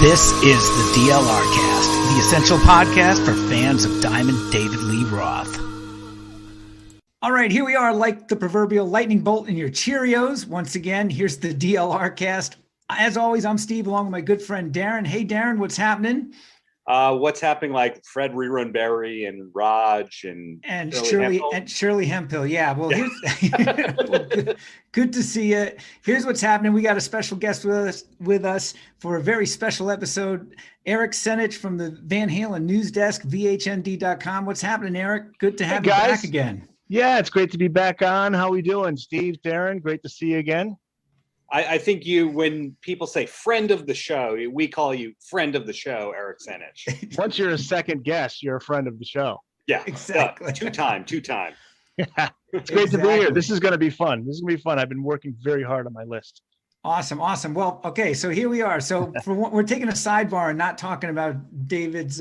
This is the DLR Cast, the essential podcast for fans of Diamond David Lee Roth. All right, here we are, like the proverbial lightning bolt in your Cheerios. Once again, here's the DLR Cast. As always, I'm Steve, along with my good friend Darren. Hey, Darren, what's happening? What's happening, like Fred Rerunberry and Raj and Shirley Hemphill. Yeah, well, here's good to see you. Here's what's happening. We got a special guest with us for a very special episode. Eric Senich from the Van Halen News Desk, VHND.com. What's happening, Eric? Good to have you back again. Yeah, it's great to be back on. How we doing, Steve, Darren? Great to see you again. I think when people say friend of the show, we call you friend of the show, Eric Senich. Once you're a second guest, you're a friend of the show. Yeah, exactly. Two time. Yeah, it's great to be here. This is going to be fun. I've been working very hard on my list. Awesome. Well, okay, so here we are. So we're taking a sidebar and not talking about David's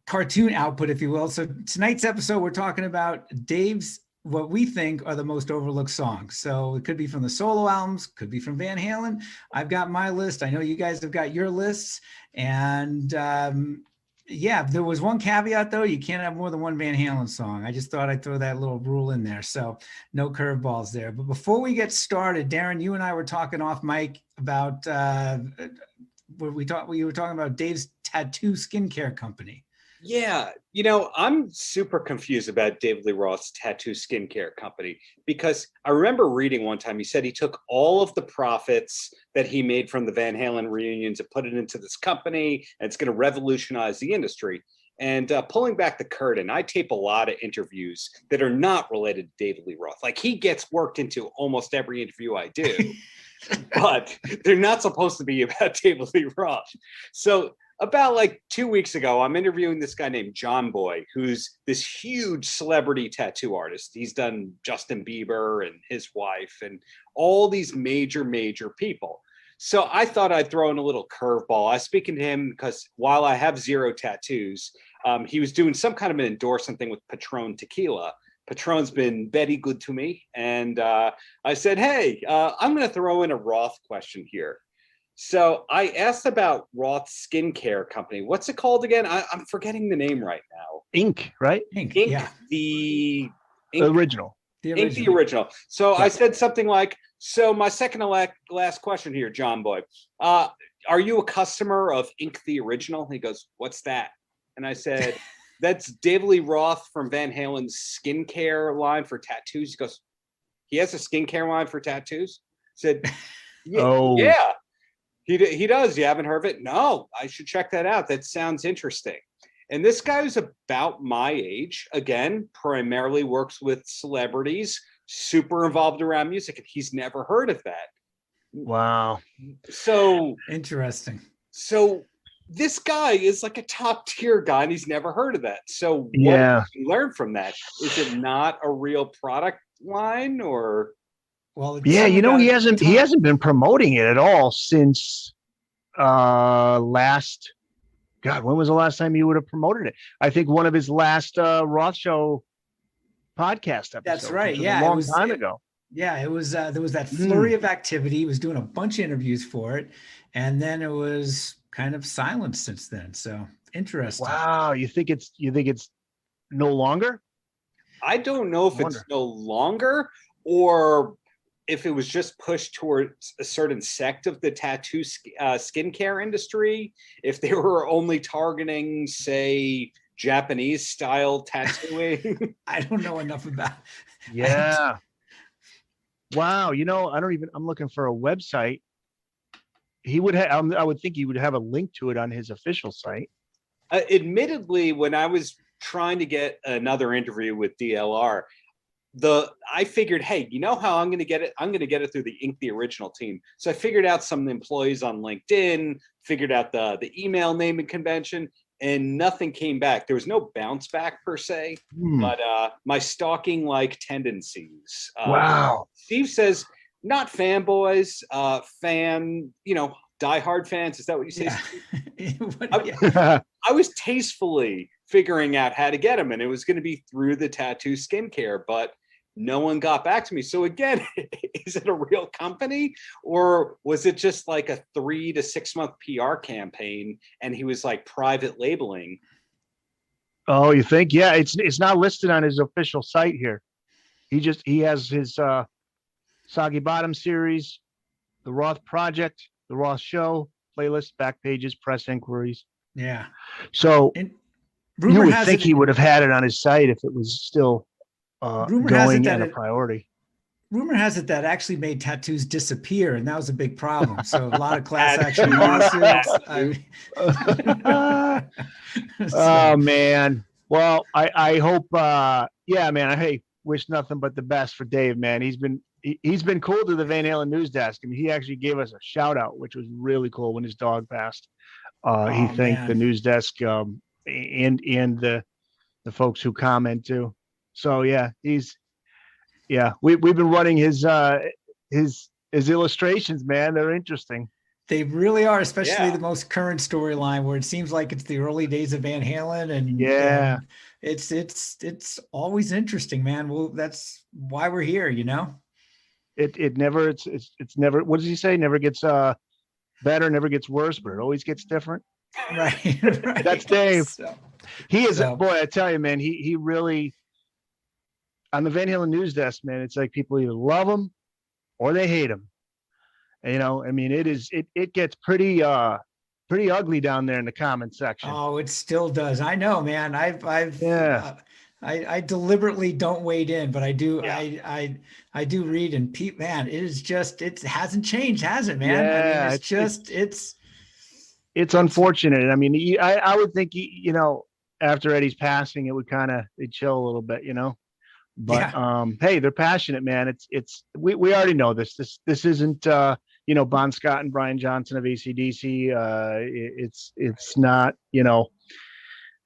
cartoon output, if you will. So tonight's episode, we're talking about Dave's what we think are the most overlooked songs. So it could be from the solo albums, could be from Van Halen. I've got my list. I know you guys have got your lists. And there was one caveat though. You can't have more than one Van Halen song. I just thought I'd throw that little rule in there. So no curveballs there. But before we get started, Darren, you and I were talking off mic about you were talking about Dave's tattoo skincare company. Yeah, I'm super confused about David Lee Roth's tattoo skincare company, because I remember reading one time he said he took all of the profits that he made from the Van Halen reunions and put it into this company, and it's going to revolutionize the industry. And pulling back the curtain, I tape a lot of interviews that are not related to David Lee Roth. Like, he gets worked into almost every interview I do, but they're not supposed to be about David Lee Roth. So about like 2 weeks ago, I'm interviewing this guy named John Boy, who's this huge celebrity tattoo artist. He's done Justin Bieber and his wife and all these major people. So I thought I'd throw in a little curveball. I was speaking to him because while I have zero tattoos, he was doing some kind of an endorsement thing with Patron Tequila. Patron's been very good to me. And I said, hey, I'm going to throw in a Roth question here. So I asked about Roth's skincare company. What's it called again? I'm forgetting the name right now. Ink, right? Ink, yeah. The original. Ink, the original. So yeah. I said something like, so my second to last question here, John Boy. Are you a customer of Ink, the original? He goes, what's that? And I said, that's David Lee Roth from Van Halen's skincare line for tattoos. He goes, he has a skincare line for tattoos? I said, yeah. He does. You haven't heard of it? No, I should check that out. That sounds interesting. And this guy who's about my age, again, primarily works with celebrities, super involved around music, and he's never heard of that. Wow. So interesting. So this guy is like a top tier guy, and he's never heard of that. So what did you learn from that? Is it not a real product line, or? Well, yeah, he hasn't been promoting it at all since last. God, when was the last time he would have promoted it? I think one of his last Roth Show podcast episodes. That's right. Yeah, a long time ago. Yeah, it was. There was that flurry of activity. He was doing a bunch of interviews for it, and then it was kind of silent since then. So interesting. Wow, you think it's no longer? I don't know if it's no longer, or if it was just pushed towards a certain sect of the tattoo skincare industry, if they were only targeting, say, Japanese style tattooing. I don't know enough about. Yeah. Wow. I'm looking for a website. He would have, I would think he would have a link to it on his official site. Admittedly, when I was trying to get another interview with DLR, I figured, hey, you know how I'm going to get it? I'm going to get it through the Ink, the original team. So I figured out some employees on LinkedIn, figured out the email naming convention, and nothing came back. There was no bounce back per se, but my stalking-like tendencies. Wow. Steve says, not fanboys, diehard fans. Is that what you say? Yeah. I was tastefully figuring out how to get them, and it was going to be through the tattoo skincare, but no one got back to me. So again, is it a real company, or was it just like a 3 to 6 month PR campaign and he was like private labeling? Oh, you think? Yeah, it's not listed on his official site here. He has his Soggy Bottom series, the Roth Project, the Roth Show, playlist, back pages, press inquiries. Yeah. So And you would think he would have had it on his site if it was still going and a priority. Rumor has it that actually made tattoos disappear, and that was a big problem. So a lot of class action lawsuits. Oh man. Well, I hope. Yeah, man. I wish nothing but the best for Dave, man. He's been cool to the Van Halen News Desk. I mean, he actually gave us a shout out, which was really cool when his dog passed. He thanked the news desk and the folks who comment too. So yeah, we've been running his illustrations, man. They're interesting. They really are, especially the most current storyline where it seems like it's the early days of Van Halen, and it's always interesting, man. Well, that's why we're here, you know. It's never. What does he say? Never gets better, never gets worse, but it always gets different. Right. That's Dave. He is boy. I tell you, man. He really on the Van Halen News Desk, man. It's like people either love him or they hate him. And, you know, I mean, it gets pretty ugly down there in the comment section. Oh, it still does. I know, man. I deliberately don't wade in, but I do. Yeah. I do read, and Pete, man, it hasn't changed, has it, man? Yeah, I mean, it's unfortunate. I mean, I would think, you know, after Eddie's passing, it would it'd chill a little bit, you know. But hey, they're passionate, man. We already know this. This isn't you know, Bon Scott and Brian Johnson of AC/DC. It's not, you know.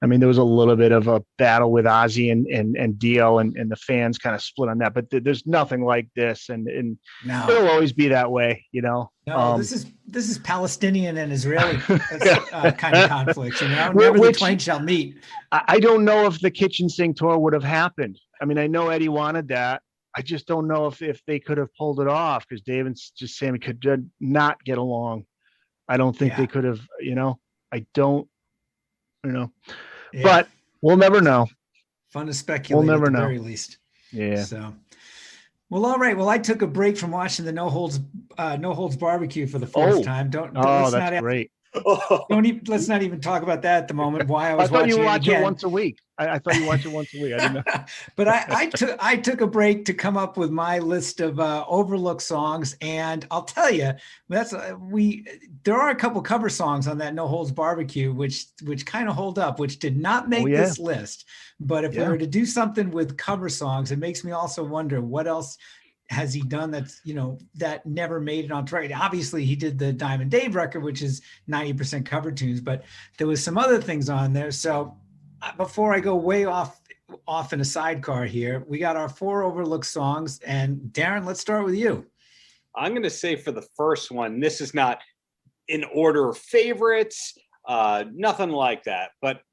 I mean, there was a little bit of a battle with Ozzy and Dio, and the fans kind of split on that. But there's nothing like this, and it'll always be that way, you know. No, this is Palestinian and Israeli kind of conflict, you know. Never the twain shall meet. I don't know if the kitchen sink tour would have happened. I mean, I know Eddie wanted that. I just don't know if they could have pulled it off, because Dave and just Sammy could not get along. I don't think they could have, you know. I don't, you know. Yeah. But we'll never know. Fun to speculate at the very least. Yeah. So, well, all right. Well, I took a break from watching the No Holds Barbecue for the fourth time. That's great. Let's not even talk about that at the moment. Why I was I thought watching you watch it it once a week. I thought you watch it once a week. I didn't know. But I took a break to come up with my list of overlooked songs, and I'll tell you, there are a couple cover songs on that No Holds Barbecue which kind of hold up, which did not make this list. But if we were to do something with cover songs, it makes me also wonder what else has he done that's, you know, that never made it on track. Obviously he did the Diamond Dave record, which is 90% cover tunes, but there was some other things on there. So before I go way off in a sidecar here, we got our 4 overlooked songs, and Darren, let's start with you. I'm going to say for the first one, this is not in order of favorites, nothing like that, but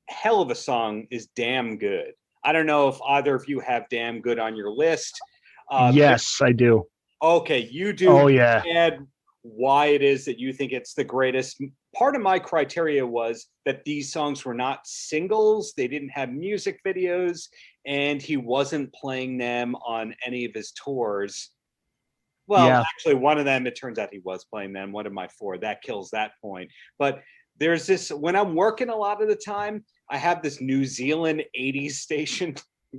hell of a song is Damn Good. I don't know if either of you have Damn Good on your list. Yes, I do. Okay, you do. Oh, yeah. And why it is that you think it's the greatest. Part of my criteria was that these songs were not singles. They didn't have music videos, and he wasn't playing them on any of his tours. Well, actually, one of them, it turns out he was playing them. One of my 4, that kills that point. But there's this, when I'm working a lot of the time, I have this New Zealand 80s station,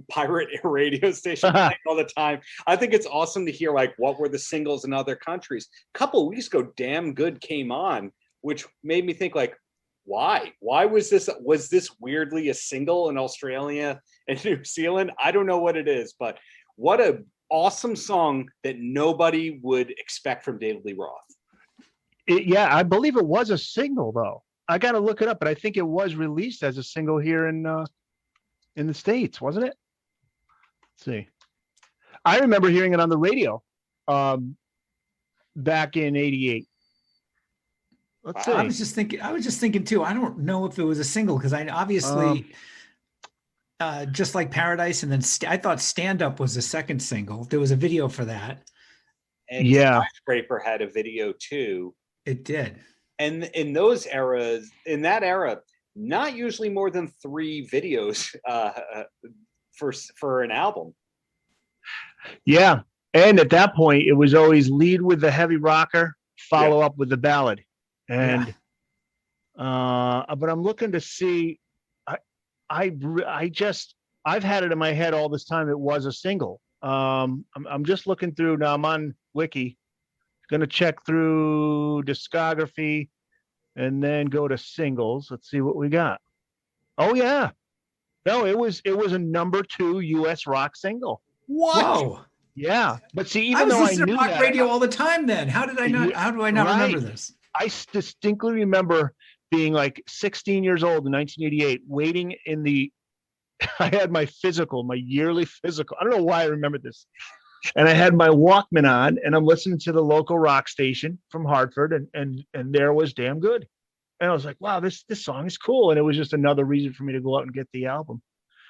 pirate radio station playing all the time. I think it's awesome to hear like what were the singles in other countries. A couple of weeks ago, Damn Good came on, which made me think like, why was this weirdly a single in Australia and New Zealand? I don't know what it is, but what a awesome song that nobody would expect from David Lee Roth. I believe it was a single though. I got to look it up, but I think it was released as a single here in the States, wasn't it? Let's see. I remember hearing it on the radio back in '88. Let's see. I was just thinking too. I don't know if it was a single, because I obviously Just Like Paradise, and then I thought Stand Up was the second single. There was a video for that. And Skyscraper had a video too. It did. And in those eras, in that era, not usually more than 3 videos for an album. Yeah. And at that point, it was always lead with the heavy rocker, follow up with the ballad. And but I'm looking to see, I've had it in my head all this time. It was a single. I'm just looking through now. I'm on Wiki, going to check through discography and then go to singles. Let's see what we got. Oh yeah. No, it was a number 2 US rock single. What? Whoa. Yeah. But see, even though I knew rock that, radio all the time then. How do I not remember this? I distinctly remember being like 16 years old in 1988, waiting in I had my yearly physical. I don't know why I remember this. And I had my Walkman on and I'm listening to the local rock station from Hartford and there was Damn Good. And I was like, wow, this song is cool. And it was just another reason for me to go out and get the album.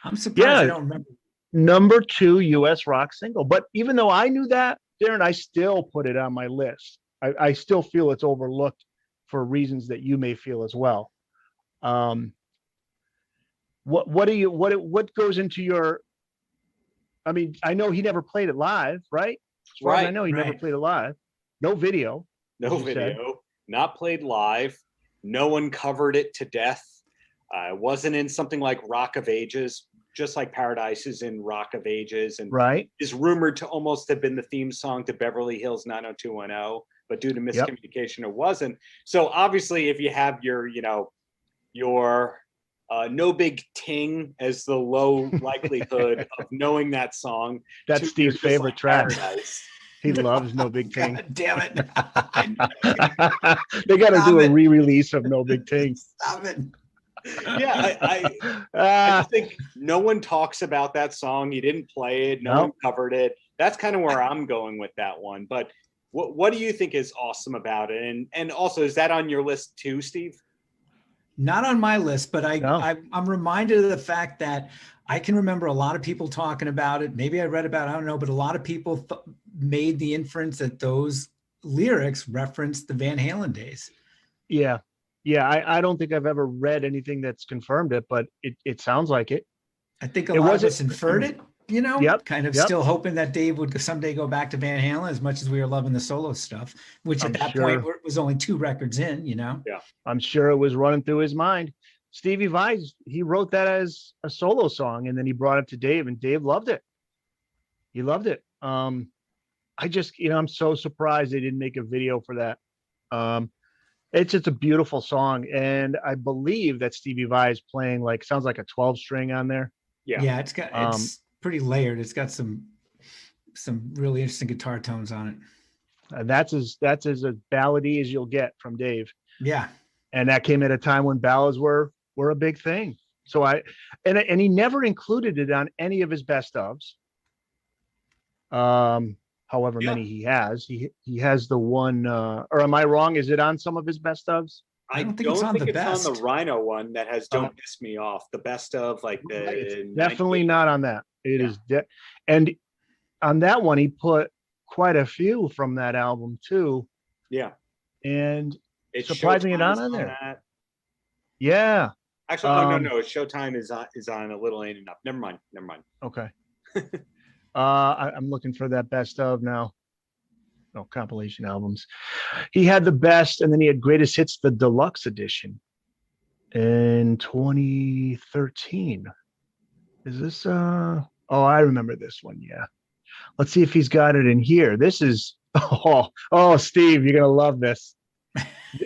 I'm surprised I don't remember. Number 2 US rock single. But even though I knew that, Darren, I still put it on my list. I still feel it's overlooked for reasons that you may feel as well. What goes into your, I mean, I know he never played it live, right? Right. I know he never played it live. No video. No video. Not played live. No one covered it to death. It wasn't in something like Rock of Ages, just like Paradise is in Rock of Ages, and is rumored to almost have been the theme song to Beverly Hills 90210, but due to miscommunication, it wasn't. So obviously, if you have your No Big Ting as the low likelihood of knowing that song. That's Steve's favorite track. He loves No Big Ting. God damn it. They got to do a re-release of No Big Ting. Stop it. Yeah, I just think no one talks about that song. He didn't play it. No one covered it. That's kind of where I'm going with that one. But what do you think is awesome about it? And also, is that on your list too, Steve? Not on my list, but I'm reminded of the fact that I can remember a lot of people talking about it. Maybe I read about it, I don't know, but a lot of people made the inference that those lyrics referenced the Van Halen days. Yeah. Yeah. I don't think I've ever read anything that's confirmed it, but it sounds like it. I think a lot of us inferred it, kind of still hoping that Dave would someday go back to Van Halen as much as we were loving the solo stuff, which at that point was only 2 records in, Yeah. I'm sure it was running through his mind. Stevie Vai, he wrote that as a solo song and then he brought it to Dave and Dave loved it. He loved it. I just, I'm so surprised they didn't make a video for that. It's just a beautiful song. And I believe that Stevie Vai is playing sounds like a 12 string on there. Yeah. It's pretty layered. It's got some really interesting guitar tones on it. That's as ballady as you'll get from Dave. Yeah. And that came at a time when ballads were a big thing. So and he never included it on any of his best ofs. However many he has. He has the one, or am I wrong? Is it on some of his best ofs? I don't think it's on the best. On the Rhino one that has Don't Piss Me Off. The best of definitely not on that. It is and on that one he put quite a few from that album too. Yeah. And it's surprisingly not on there. That. Yeah. Actually, no. Showtime is on A Little Ain't Enough. Never mind. Okay. I'm looking for that best of now. No, compilation albums. He had the best, and then he had greatest hits, the deluxe edition in 2013. Is this I remember this one. Yeah. Let's see if he's got it in here. This is Steve, you're gonna love this.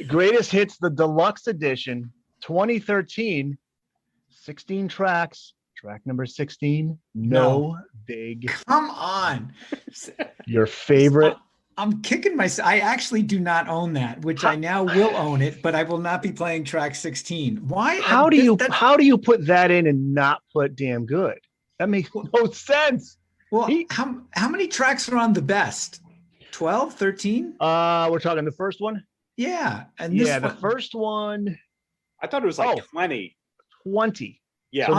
Greatest hits, the deluxe edition, 2013, 16 tracks. Track number 16, No Big. Come on. Your favorite. I'm kicking myself. I actually do not own that, which I now will own it, but I will not be playing track 16. Why? How do you put that in and not put Damn Good? That makes no sense. Well, how many tracks are on the best? 12, 13? We're talking the first one? Yeah. And the first one. I thought it was 20. 20. Yeah. So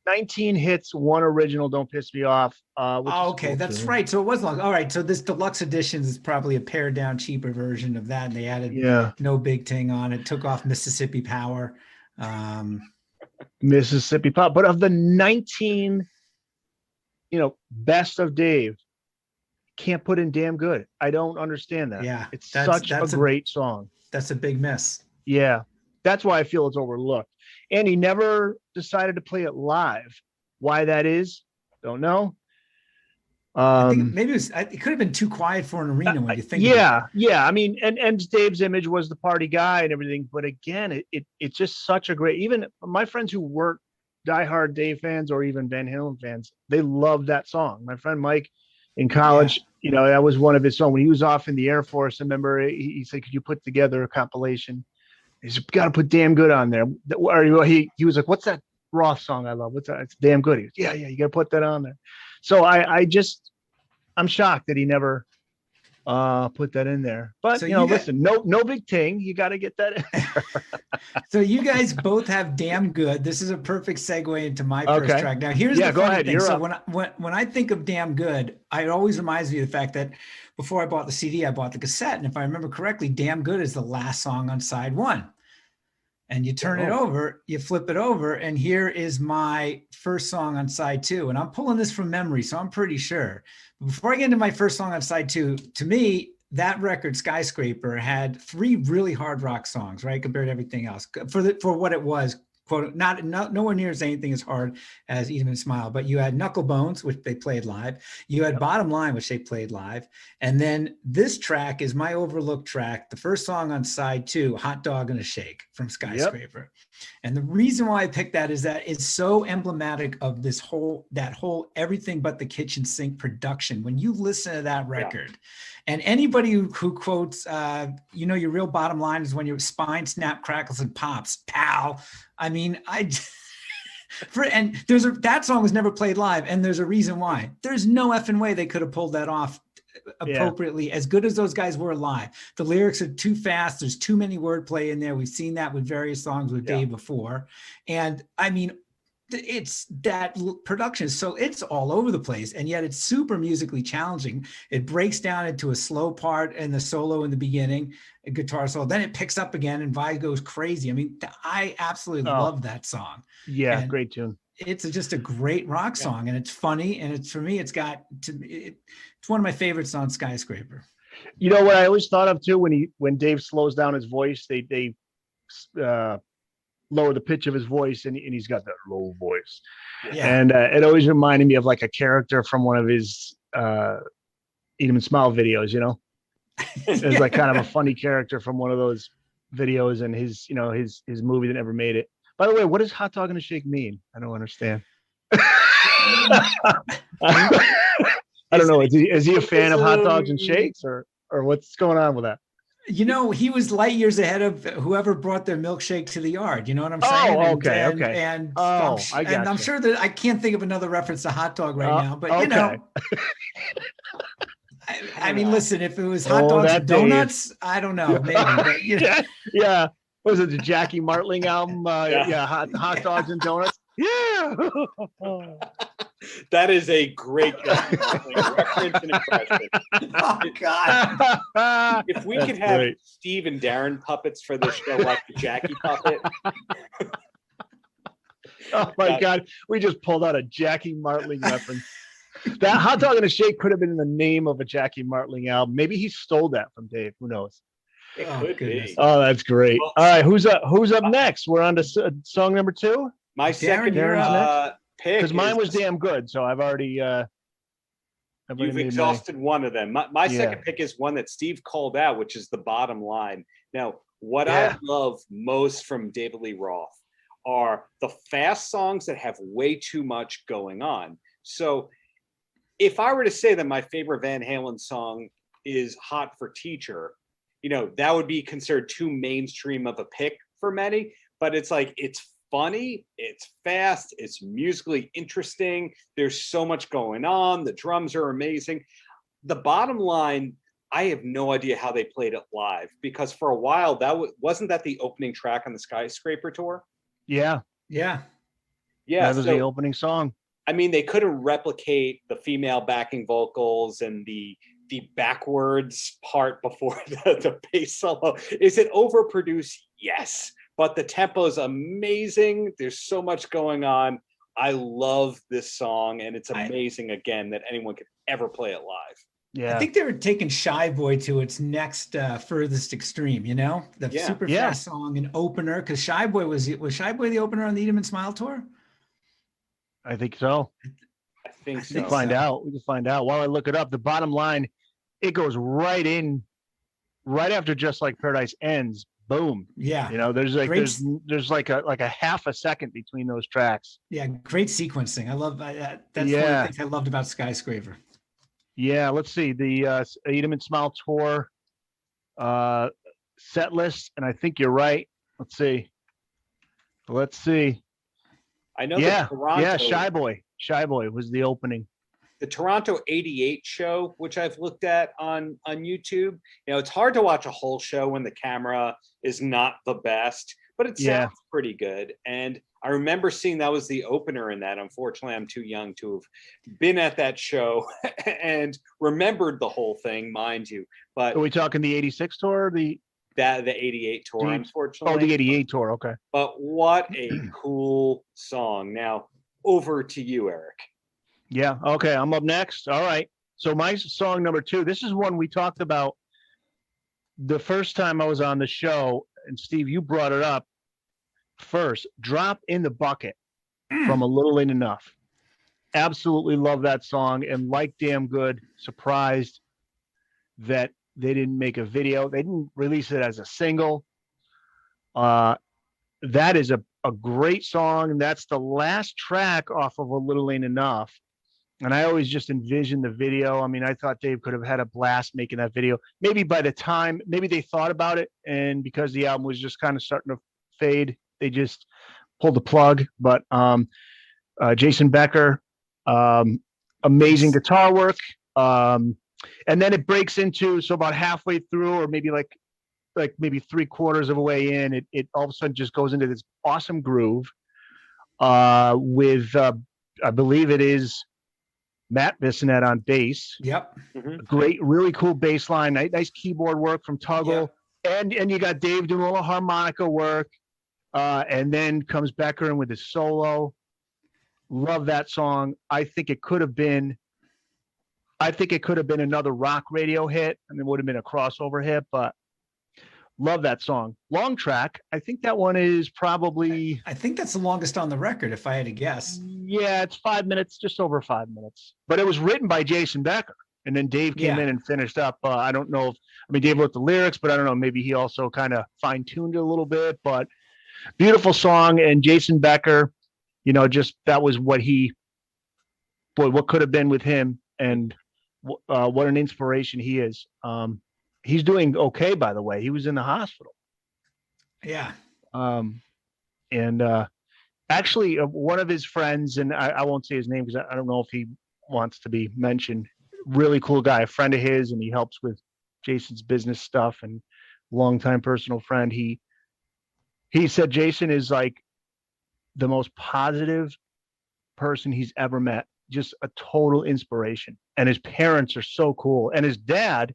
19 hits, one original, Don't Piss Me Off. Okay, that's right. So it was long. All right, so this deluxe edition is probably a pared down, cheaper version of that, and they added No Big Ting on it. Took off Mississippi Power. Mississippi Pop. But of the 19, best of Dave, can't put in Damn Good. I don't understand that. Yeah, it's such a great song. That's a big miss. Yeah, that's why I feel it's overlooked. And he never decided to play it live. Why that is, don't know. I think maybe it could have been too quiet for an arena when you think. Yeah. I mean, and Dave's image was the party guy and everything, but again, it's just such a great. Even my friends who weren't diehard Dave fans or even Van Halen fans, they love that song. My friend Mike in college, that was one of his songs when he was off in the Air Force. I remember he said, "Could you put together a compilation?" He said, "Got to put Damn Good on there." Or he was like, "What's that Roth song I love? What's that? It's Damn Good." He goes, yeah, you got to put that on there. So I'm shocked that he never put that in there. But listen, no big ting. You got to get that in there. So you guys both have Damn Good. This is a perfect segue into my first track. Now here's the funny thing. So when I think of Damn Good, it always reminds me of the fact that before I bought the CD, I bought the cassette. And if I remember correctly, Damn Good is the last song on side one. And you turn it over, you flip it over, and here is my first song on side two. And I'm pulling this from memory, so I'm pretty sure. Before I get into my first song on side two, to me, that record, Skyscraper, had 3 really hard rock songs, right, compared to everything else. For what it was, quote, not nowhere near as anything as hard as Eat 'Em and Smile, but you had Knuckle Bones, which they played live. You had Bottom Line, which they played live. And then this track is my overlooked track, the first song on side 2, Hot Dog and a Shake from Skyscraper. Yep. And the reason why I picked that is that it's so emblematic of that whole everything but the kitchen sink production. When you listen to that record, and anybody who quotes, your real bottom line is when your spine snap, crackles, and pops, pal. I mean, that song was never played live, and there's a reason why. There's no effing way they could have pulled that off appropriately, as good as those guys were live. The lyrics are too fast. There's too many wordplay in there. We've seen that with various songs with Dave before. And I mean, it's that production. So it's all over the place. And yet it's super musically challenging. It breaks down into a slow part and the solo in the beginning, a guitar solo. Then it picks up again and Vi goes crazy. I mean, I absolutely love that song. Yeah, and great tune. It's just a great rock song, and it's funny, and it's, for me, it's one of my favorites on Skyscraper. You know what I always thought of too, when Dave slows down his voice, they lower the pitch of his voice, and he's got that low voice. Yeah. And it always reminded me of like a character from one of his Eat 'Em and Smile videos, It's like kind of a funny character from one of those videos, and his movie that never made it. By the way, what does Hot Dog and a Shake mean? I don't understand. I don't know. Is he a fan of hot dogs and shakes, or what's going on with that? He was light years ahead of whoever brought their milkshake to the yard. You know what I'm saying? Oh, okay, okay. And I'm sure that I can't think of another reference to hot dog right now, but I mean, listen, if it was hot dogs and donuts, I don't know, maybe. But, yeah. What was it, the Jackie Martling album? Hot dogs and donuts. Yeah. That is a great reference and impression. Oh God! If we could have Steve and Darren puppets for this show, like the Jackie puppet. Oh my God! We just pulled out a Jackie Martling reference. That Hot Dog and a Shake could have been the name of a Jackie Martling album. Maybe he stole that from Dave. Who knows? It could be. Oh, that's great. Well, all right, who's up next? We're on to song number 2. My second pick, because mine was Damn Good, so I've already you've exhausted one of them. My second pick is one that Steve called out, which is The Bottom Line. Now, what I love most from David Lee Roth are the fast songs that have way too much going on. So if I were to say that my favorite Van Halen song is Hot for Teacher, that would be considered too mainstream of a pick for many, but it's like, it's funny, it's fast, it's musically interesting. There's so much going on. The drums are amazing. The Bottom Line, I have no idea how they played it live, because for a while wasn't that the opening track on the Skyscraper tour? Yeah. Yeah, that was the opening song. I mean, they couldn't replicate the female backing vocals and the backwards part before the bass solo. Is it overproduced? Yes, but the tempo is amazing. There's so much going on. I love this song, and it's amazing again that anyone could ever play it live. Yeah, I think they were taking Shy Boy to its next furthest extreme. The super fast song and opener, because Shy Boy was Shy Boy the opener on the Eat 'Em and Smile tour? I think so. I think so. We can find out. We can find out. While I look it up, the bottom line, it goes right in, right after Just Like Paradise ends. Boom. Yeah. There's like there's like a half a second between those tracks. Yeah, great sequencing. I love that. That's one of the things I loved about Skyscraper. Yeah, let's see the Eat 'Em and Smile tour set list, and I think you're right. Let's see. I know. Toronto, Shy Boy was the opening. The Toronto '88 show, which I've looked at on YouTube. It's hard to watch a whole show when the camera is not the best, but it sounds pretty good. And I remember seeing that was the opener in that. Unfortunately, I'm too young to have been at that show and remembered the whole thing, mind you. But are we talking the '86 tour or the '88 tour? Unfortunately, the '88 tour. Okay. But what a cool song! Now over to you, Eric. Yeah. Okay. I'm up next. All right. So my song number 2. This is one we talked about the first time I was on the show, and Steve, you brought it up first. Drop in the Bucket from A Little Ain't Enough. Absolutely love that song, and like damn good, surprised that they didn't make a video. They didn't release it as a single. That is a great song, and that's the last track off of A Little Ain't Enough. And I always just envisioned the video. I mean, I thought Dave could have had a blast making that video. Maybe by the time, they thought about it, and because the album was just kind of starting to fade, they just pulled the plug. But Jason Becker, amazing guitar work. And then it breaks into, so about halfway through, or maybe like maybe 3/4 of a way in, it all of a sudden just goes into this awesome groove with, I believe it is Matt Bissonette on bass. Yep. Mm-hmm. Great, really cool bass line. Nice keyboard work from Tuggle. Yeah. And you got Dave doing a little harmonica work. And then comes Becker in with his solo. Love that song. I think it could have been another rock radio hit, and it would have been a crossover hit, but love that song. Long track. I think that one is probably, I think that's the longest on the record, if I had to guess. Yeah, it's 5 minutes, just over 5 minutes. But it was written by Jason Becker, and then Dave came in and finished up. I don't know Dave wrote the lyrics, but I don't know, maybe he also kind of fine-tuned it a little bit. But beautiful song, and Jason Becker, just that was what could have been with him, and what an inspiration he is. He's doing okay, by the way. He was in the hospital. Yeah. Actually, one of his friends, and I won't say his name because I don't know if he wants to be mentioned. Really cool guy, a friend of his, and he helps with Jason's business stuff, and longtime personal friend. He said Jason is like the most positive person he's ever met. Just a total inspiration. And his parents are so cool. And his dad,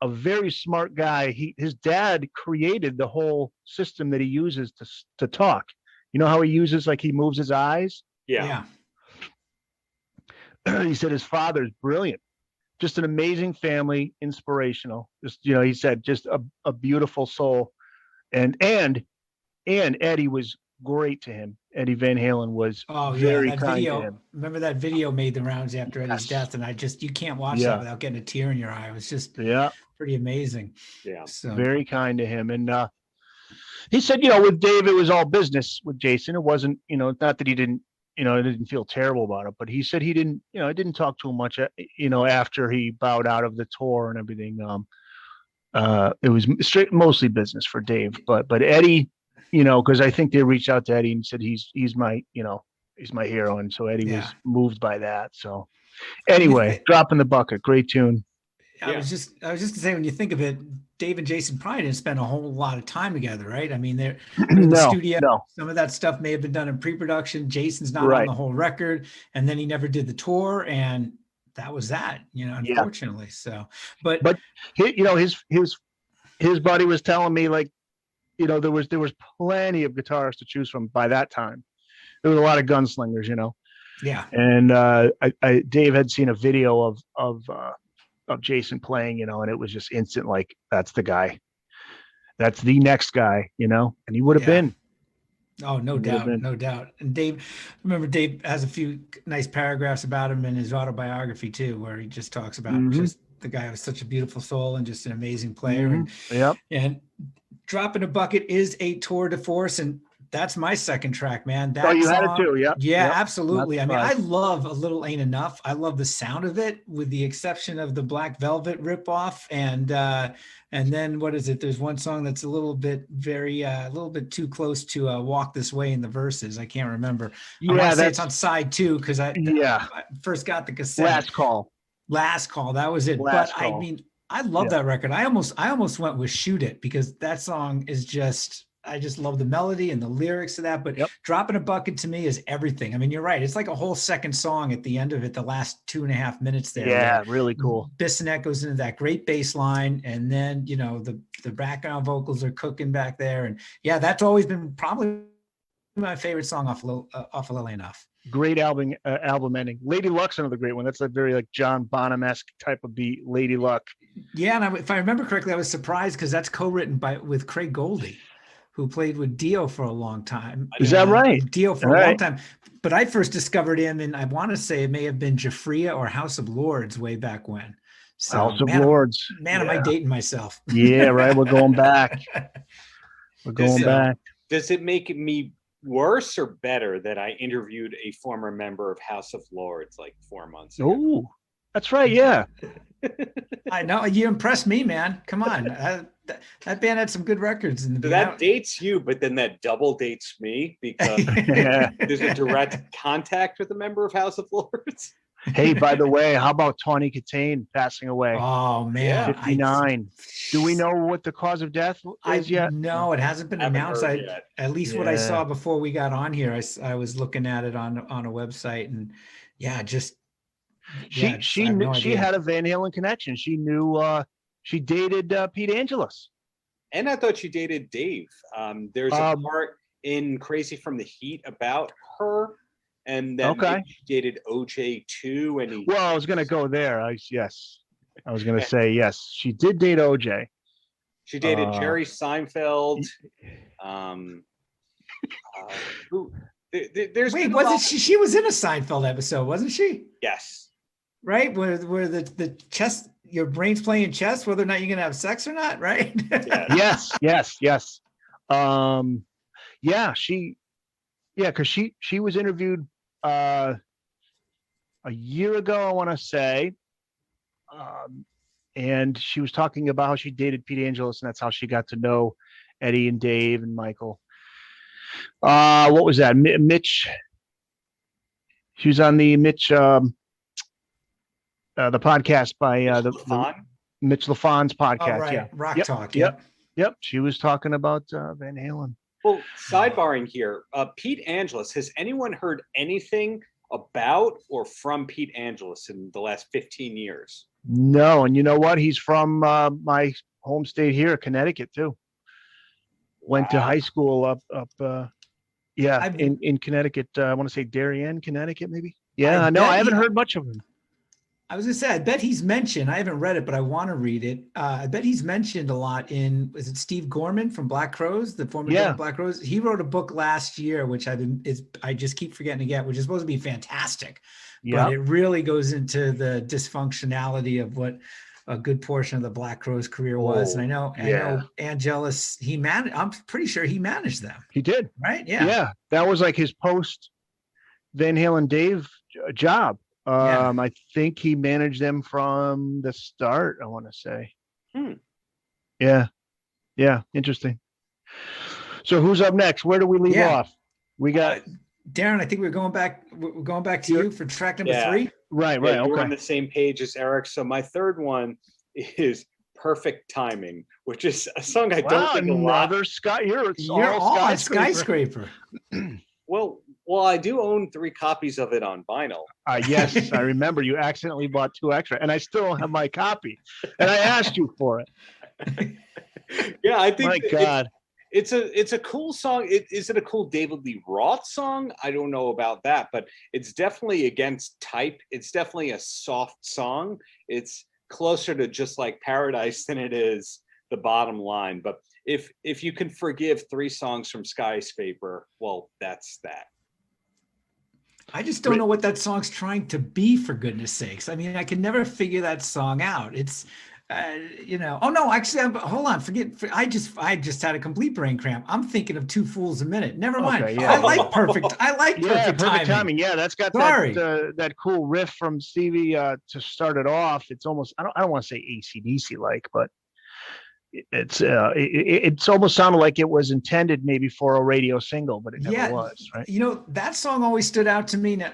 a very smart guy. His dad created the whole system that he uses to talk. You know how he uses, like, he moves his eyes? Yeah. He said his father's brilliant. Just an amazing family, inspirational. Just, he said just a beautiful soul. And Eddie was great to him. Eddie Van Halen was very kind to him. Remember that video made the rounds after Eddie's death, and you can't watch that without getting a tear in your eye. It was just pretty amazing. Yeah. So very kind to him. And he said, with Dave, it was all business. With Jason, it wasn't, not that he didn't, didn't feel terrible about it, but he said he didn't, didn't talk to him much, after he bowed out of the tour and everything. It was mostly business for Dave, but Eddie, because I think they reached out to Eddie and said he's my hero, and so Eddie was moved by that. So anyway, Drop in the Bucket, great tune. I was just gonna say, when you think of it, Dave and Jason probably didn't spend a whole lot of time together, right? I mean, they're in the studio. No. Some of that stuff may have been done in pre-production. Jason's not Right. on the whole record, and then he never did the tour, and that was that, unfortunately. So, but his buddy was telling me, like, there was plenty of guitarists to choose from by that time. There was a lot of gunslingers, yeah. And Dave had seen a video of Jason playing, and it was just instant, like, that's the guy. That's the next guy, and he would have been. Oh, no doubt. No doubt. And Dave has a few nice paragraphs about him in his autobiography too, where he just talks about just the guy was such a beautiful soul and just an amazing player. And Dropping a Bucket is a tour de force, and that's my second track, man. That you song, had it too, yeah. Yeah, absolutely. I mean, I love A Little Ain't Enough. I love the sound of it, with the exception of the Black Velvet ripoff. And then what is it? There's one song that's a little bit too close to Walk This Way in the verses. I can't remember. I want to say it's on side 2 because I first got the cassette. Last Call. That was it. I mean, I love that record. I almost went with Shoot It, because that song is I just love the melody and the lyrics to that. But Dropping a Bucket to me is everything. I mean, you're right. It's like a whole second song at the end of it, the last 2.5 minutes there. Yeah, really cool. Bissonette goes into that great bass line, and then, the background vocals are cooking back there. And yeah, that's always been probably my favorite song off A Little Ain't Enough. Great album ending. Lady Luck's another great one. That's a very, like, John Bonham-esque type of beat, Lady Luck. Yeah, and if I remember correctly, I was surprised because that's co-written with Craig Goldie, who played with Dio for a long time. Is that right? Dio for a long time. But I first discovered him in, I want to say it may have been Jafria or House of Lords way back when. So, House of Lords. Am I dating myself? Yeah, right. We're going back. Does it make me worse or better that I interviewed a former member of House of Lords like 4 months ago? Oh, that's right. Yeah. I know. You impressed me, man. Come on. That band had some good records. That dates you, but then that double dates me, because there's a direct contact with a member of House of Lords. Hey, by the way, how about Tawny Katane passing away? Oh, man. 59. Do we know what the cause of death is yet? No, it hasn't been announced. At least what I saw before we got on here, I was looking at it on a website, and she had a Van Halen connection. She knew she dated Pete Angelus. And I thought she dated Dave. There's a part in Crazy from the Heat about her. And then she dated OJ too. I was going to go there. I was going to say, yes, she did date OJ. She dated Jerry Seinfeld. She was in a Seinfeld episode, wasn't she? Yes. Right? Where the chess, your brain's playing chess, whether or not you're going to have sex or not, right? Yes. Because she was interviewed a year ago, I want to say, and she was talking about how she dated Pete Angelus, and that's how she got to know Eddie and Dave and Michael. What was that? Mitch. She was on the Mitch, the podcast by Mitch LaFon's podcast. Oh, right. Yeah, Rock Talk. Yep. She was talking about Van Halen. Well, sidebarring here, Pete Angelus, has anyone heard anything about or from Pete Angelus in the last 15 years? No, and you know what? He's from my home state here, Connecticut, too. Went to high school up in Connecticut. I want to say Darien, Connecticut, maybe. Yeah, I haven't heard much of him. I was gonna say, I bet he's mentioned. I haven't read it, but I want to read it. I bet he's mentioned a lot in. Is it Steve Gorman from Black Crowes, the former Black Crowes? He wrote a book last year, which I just keep forgetting to get, which is supposed to be fantastic. Yeah. But it really goes into the dysfunctionality of what a good portion of the Black Crowes career was. And I know Angelus. I'm pretty sure he managed them. He did, right? Yeah. Yeah, that was like his post Van Halen Dave job. I think he managed them from the start, I want to say. Yeah. Interesting. So who's up next? Where do we leave off? We got Darren. I think we're going back to you for track number 3. Right. We're Okay. on the same page as Eric. So my third one is Perfect Timing, which is a song I don't think a lot. You're all on Skyscraper. Well, I do own 3 copies of it on vinyl. Yes, I remember you accidentally bought 2 extra, and I still have my copy, and I asked you for it. Yeah, I think my God. It's a cool song. Is it a cool David Lee Roth song? I don't know about that, but it's definitely against type. It's definitely a soft song. It's closer to Just Like Paradise than it is The Bottom Line. But if you can forgive 3 songs from Skyscraper, well, that's that. I just don't know what that song's trying to be, for goodness sakes. I mean, I can never figure that song out. It's, oh no, actually, hold on, I just had a complete brain cramp. I'm thinking of Two Fools a Minute. Never mind. Okay, yeah. I like perfect timing. Yeah, that's got that cool riff from Stevie to start it off. It's almost, I don't want to say AC/DC like, but it's almost sounded like it was intended maybe for a radio single, but it never was, right? That song always stood out to me. Now,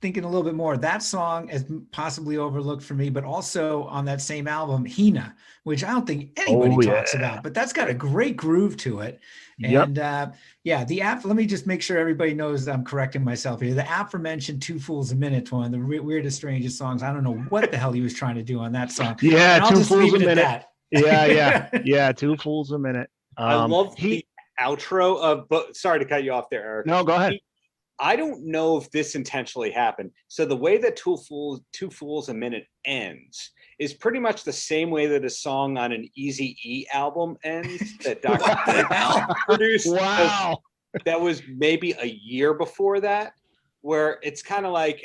thinking a little bit more, that song is possibly overlooked for me, but also on that same album, Hina, which I don't think anybody talks about, but that's got a great groove to it. And the app, let me just make sure everybody knows that I'm correcting myself here. The aforementioned Two Fools a Minute, one of the weirdest, strangest songs. I don't know what the hell he was trying to do on that song. Yeah, Two Fools a Minute. Yeah, Two Fools a Minute. I love the outro of, but sorry to cut you off there, Eric. No, go ahead. I don't know if this intentionally happened. So the way that Two Fools a Minute ends is pretty much the same way that a song on an Eazy-E album ends that Dr. Dre produced. Wow. That was maybe a year before that, where it's kind of like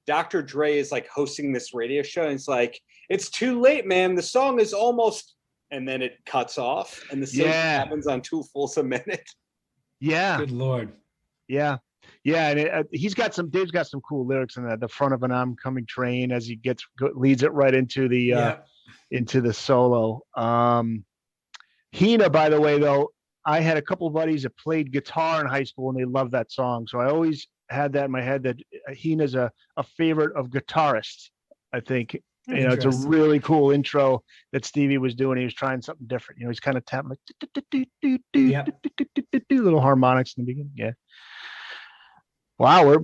Dr. Dre is like hosting this radio show, and it's like, it's too late, man. The song is almost, and then it cuts off, and the same happens on Two Fools a Minute. Yeah. Good Lord. Yeah. Yeah, and Dave's got some cool lyrics in the front of an oncoming train as he leads it right into the solo. Hina, by the way, though, I had a couple of buddies that played guitar in high school and they loved that song. So I always had that in my head that Hina's a favorite of guitarists. I think, it's a really cool intro that Stevie was doing. He was trying something different. He's kind of tapping like little harmonics in the beginning. Yeah. Wow,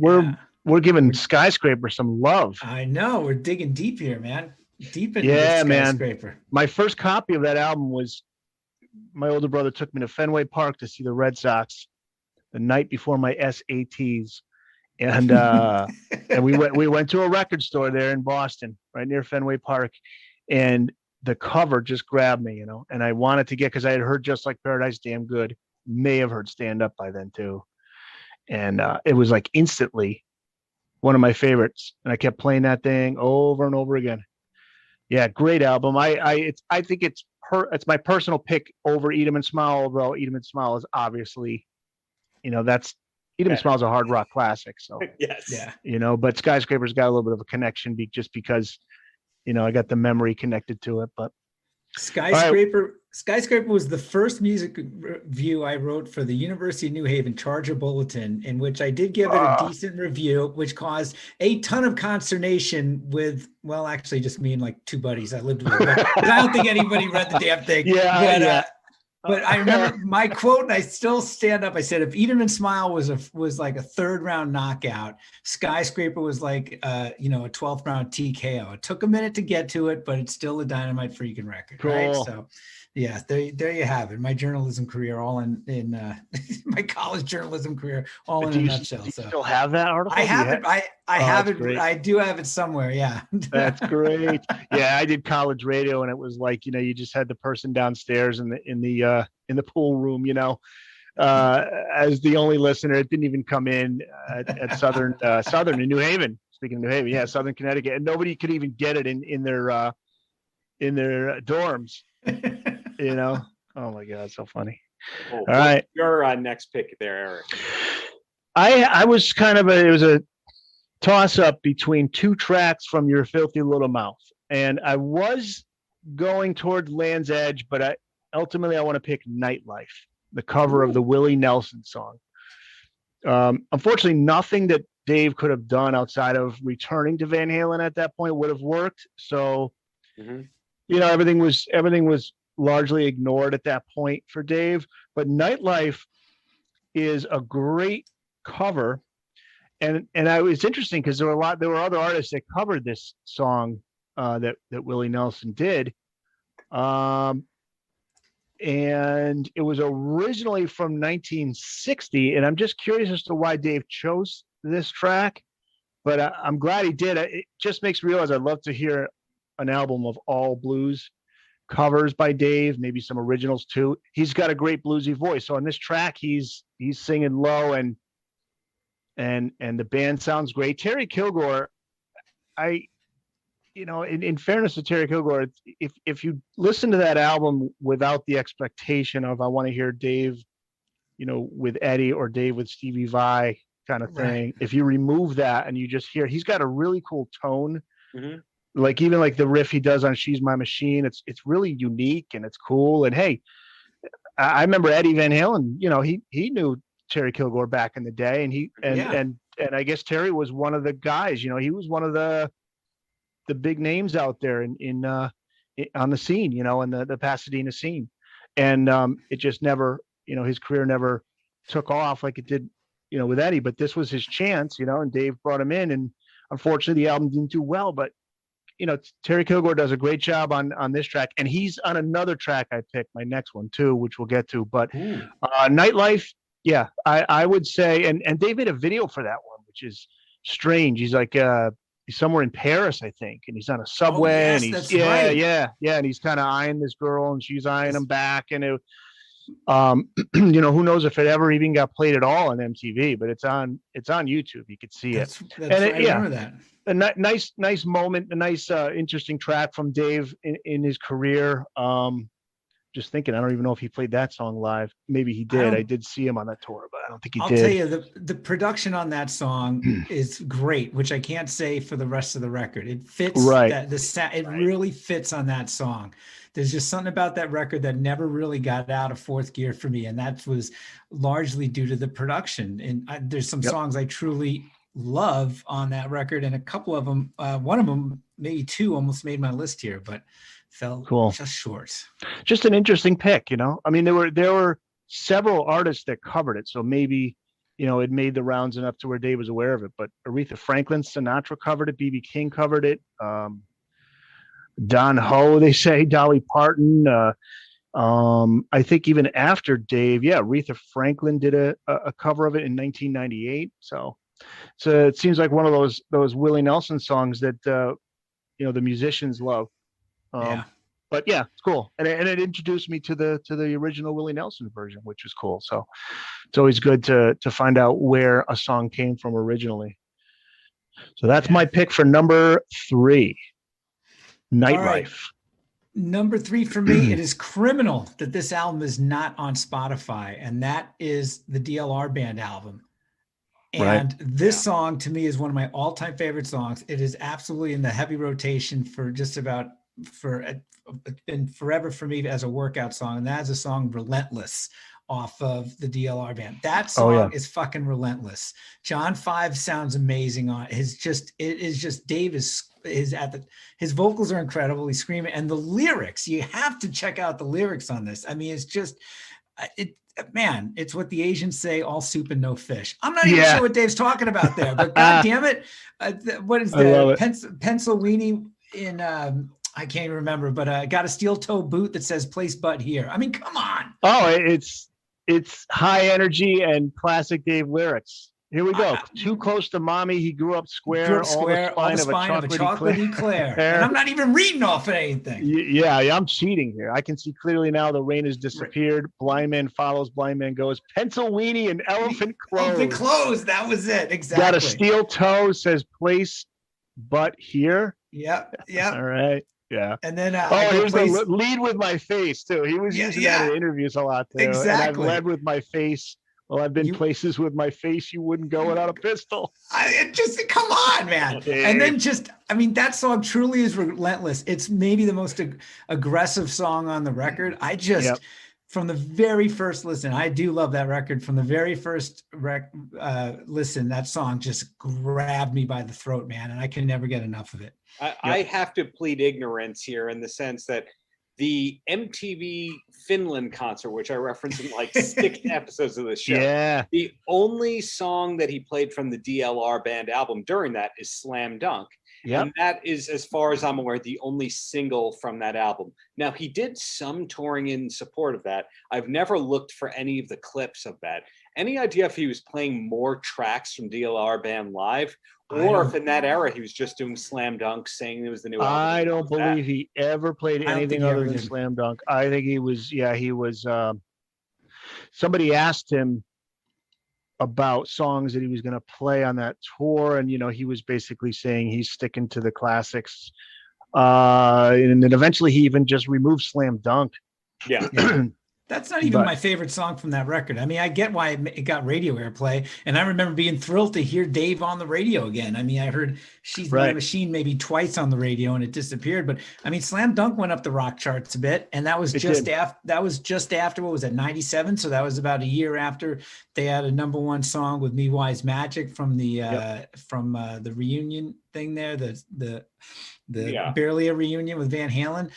we're giving Skyscraper some love. I know, we're digging deep here, man. Deep into Skyscraper. Man. My first copy of that album was my older brother took me to Fenway Park to see the Red Sox the night before my SATs, and and we went to a record store there in Boston, right near Fenway Park, and the cover just grabbed me, and I wanted to get, because I had heard Just Like Paradise damn good, may have heard Stand Up by then too. And it was like instantly one of my favorites, and I kept playing that thing over and over again. Yeah, great album. I think it's my personal pick over Eat 'Em and Smile, although Eat 'Em and Smile is obviously, that's Eat 'Em and Smile is a hard rock classic. So yes, but Skyscraper's got a little bit of a connection just because, I got the memory connected to it. But Skyscraper was the first music review I wrote for the University of New Haven Charger Bulletin, in which I did give it a decent review, which caused a ton of consternation with, well, actually just me and like 2 buddies I lived with. But I don't think anybody read the damn thing. But I remember my quote, and I still stand up. I said, if Eat 'Em and Smile was like a 3rd round knockout, Skyscraper was like a 12th round TKO. It took a minute to get to it, but it's still a dynamite freaking record. Cool. Right? So yeah, there you have it. My journalism career, all in my college journalism career, all in a nutshell. Do you still have that article? I have it. I have it. Great. I do have it somewhere. Yeah. That's great. Yeah, I did college radio, and it was like, you just had the person downstairs in the pool room, as the only listener. It didn't even come in at Southern in New Haven. Speaking of New Haven, Southern Connecticut, and nobody could even get it in their dorms. Oh my God, so funny. Cool. All right, your next pick there, Eric. I was it was a toss up between 2 tracks from Your Filthy Little Mouth, and I was going toward Land's Edge, but ultimately I want to pick Nightlife, the cover of the Willie Nelson song. Unfortunately, nothing that Dave could have done outside of returning to Van Halen at that point would have worked. So, everything was largely ignored at that point for Dave. But Nightlife is a great cover, and it's interesting because there were other artists that covered this song that Willie Nelson did, and it was originally from 1960. And I'm just curious as to why Dave chose this track, but I'm glad he did. It just makes me realize I'd love to hear an album of all blues covers by Dave, maybe some originals too. He's got a great bluesy voice. So on this track, he's singing low, and the band sounds great. Terry Kilgore, in fairness to Terry Kilgore, if you listen to that album without the expectation of I want to hear Dave, with Eddie or Dave with Stevie Vai kind of thing, right. If you remove that and you just hear, he's got a really cool tone. Mm-hmm. Like even like the riff he does on "She's My Machine," it's really unique and it's cool. And hey, I remember Eddie Van Halen. He knew Terry Kilgore back in the day, and I guess Terry was one of the guys. He was one of the big names out there in on the scene. In the Pasadena scene, and it just never, his career never took off like it did, with Eddie. But this was his chance, and Dave brought him in, and unfortunately the album didn't do well, but. Terry Kilgore does a great job on this track, and he's on another track I picked, my next one too, which we'll get to. But Nightlife, yeah, I would say, and Dave made a video for that one, which is strange. He's like he's somewhere in Paris, I think, and he's on a subway, and he's and he's kind of eyeing this girl, and she's eyeing him back, and it, who knows if it ever even got played at all on MTV, but it's on YouTube. You could see it. I remember that. A nice moment, a nice, interesting track from Dave in his career. Just thinking, I don't even know if he played that song live. Maybe he did. I did see him on that tour, but I don't think he did. I'll tell you, the production on that song is great, which I can't say for the rest of the record. It fits. Right. It really fits on that song. There's just something about that record that never really got out of fourth gear for me, and that was largely due to the production. And there's some songs I truly love on that record, and a couple of them, one of them, maybe two, almost made my list here, but fell just short. Just an interesting pick, I mean, there were several artists that covered it, so maybe it made the rounds enough to where Dave was aware of it. But Aretha Franklin, Sinatra covered it, B.B. King covered it, Don Ho, they say, Dolly Parton, I think even after Dave, Aretha Franklin did a cover of it in 1998. So it seems like one of those Willie Nelson songs that the musicians love. But yeah, it's cool, and it introduced me to the original Willie Nelson version, which is cool. So it's always good to find out where a song came from originally. So that's my pick for number 3, Nightlife. Right. Number 3 for me, it is criminal that this album is not on Spotify, and that is the DLR Band album. And this song to me is one of my all-time favorite songs. It is absolutely in the heavy rotation it's been forever for me as a workout song. And that is a song, Relentless, off of the DLR Band. That song is fucking relentless. John 5 sounds amazing on it. Dave his vocals are incredible. He's screaming, and the lyrics, you have to check out the lyrics on this. I mean, it's just, man, it's what the Asians say, all soup and no fish. I'm not even sure what Dave's talking about there, but God damn it. What is that? Pencil weenie in, I can't even remember, but got a steel toe boot that says place butt here. I mean, come on. Oh, it's high energy and classic Dave lyrics. Here we go. Too close to mommy. He grew up square. All the spine of a chocolate eclair. And I'm not even reading off of anything. Yeah, I'm cheating here. I can see clearly now the rain has disappeared. Blind man follows, blind man goes. Pencil weenie and elephant clothes. Elephant clothes. That was it. Exactly. Got a steel toe, says place butt here. Yep. All right. Yeah. And then here's the lead with my face too. He was using that in interviews a lot too. Exactly. And I've led with my face. Well, I've been places with my face you wouldn't go without a pistol. Come on, man. And then that song truly is relentless. It's maybe the most aggressive song on the record. from the very first listen, I do love that record. From the very first listen, that song just grabbed me by the throat, man, and I can never get enough of it. I have to plead ignorance here in the sense that the MTV Finland concert, which I referenced in like 6 episodes of the show, the only song that he played from the DLR band album during that is Slam Dunk. And that is, as far as I'm aware, the only single from that album. Now, he did some touring in support of that. I've never looked for any of the clips of that. Any idea if he was playing more tracks from DLR band live, or if in that era he was just doing Slam Dunk, saying it was the new album? I don't believe he ever played anything other than Slam Dunk. I think he was, somebody asked him about songs that he was going to play on that tour, and he was basically saying he's sticking to the classics, and then eventually he even just removed Slam Dunk. That's not even my favorite song from that record. I mean, I get why it got radio airplay, and I remember being thrilled to hear Dave on the radio again. I mean, I heard She's My Machine maybe twice on the radio, and it disappeared. But I mean, Slam Dunk went up the rock charts a bit, and that was just after what was it, 97? So that was about a year after they had a #1 song with Me Wise Magic from the the reunion thing there, the barely a reunion with Van Halen.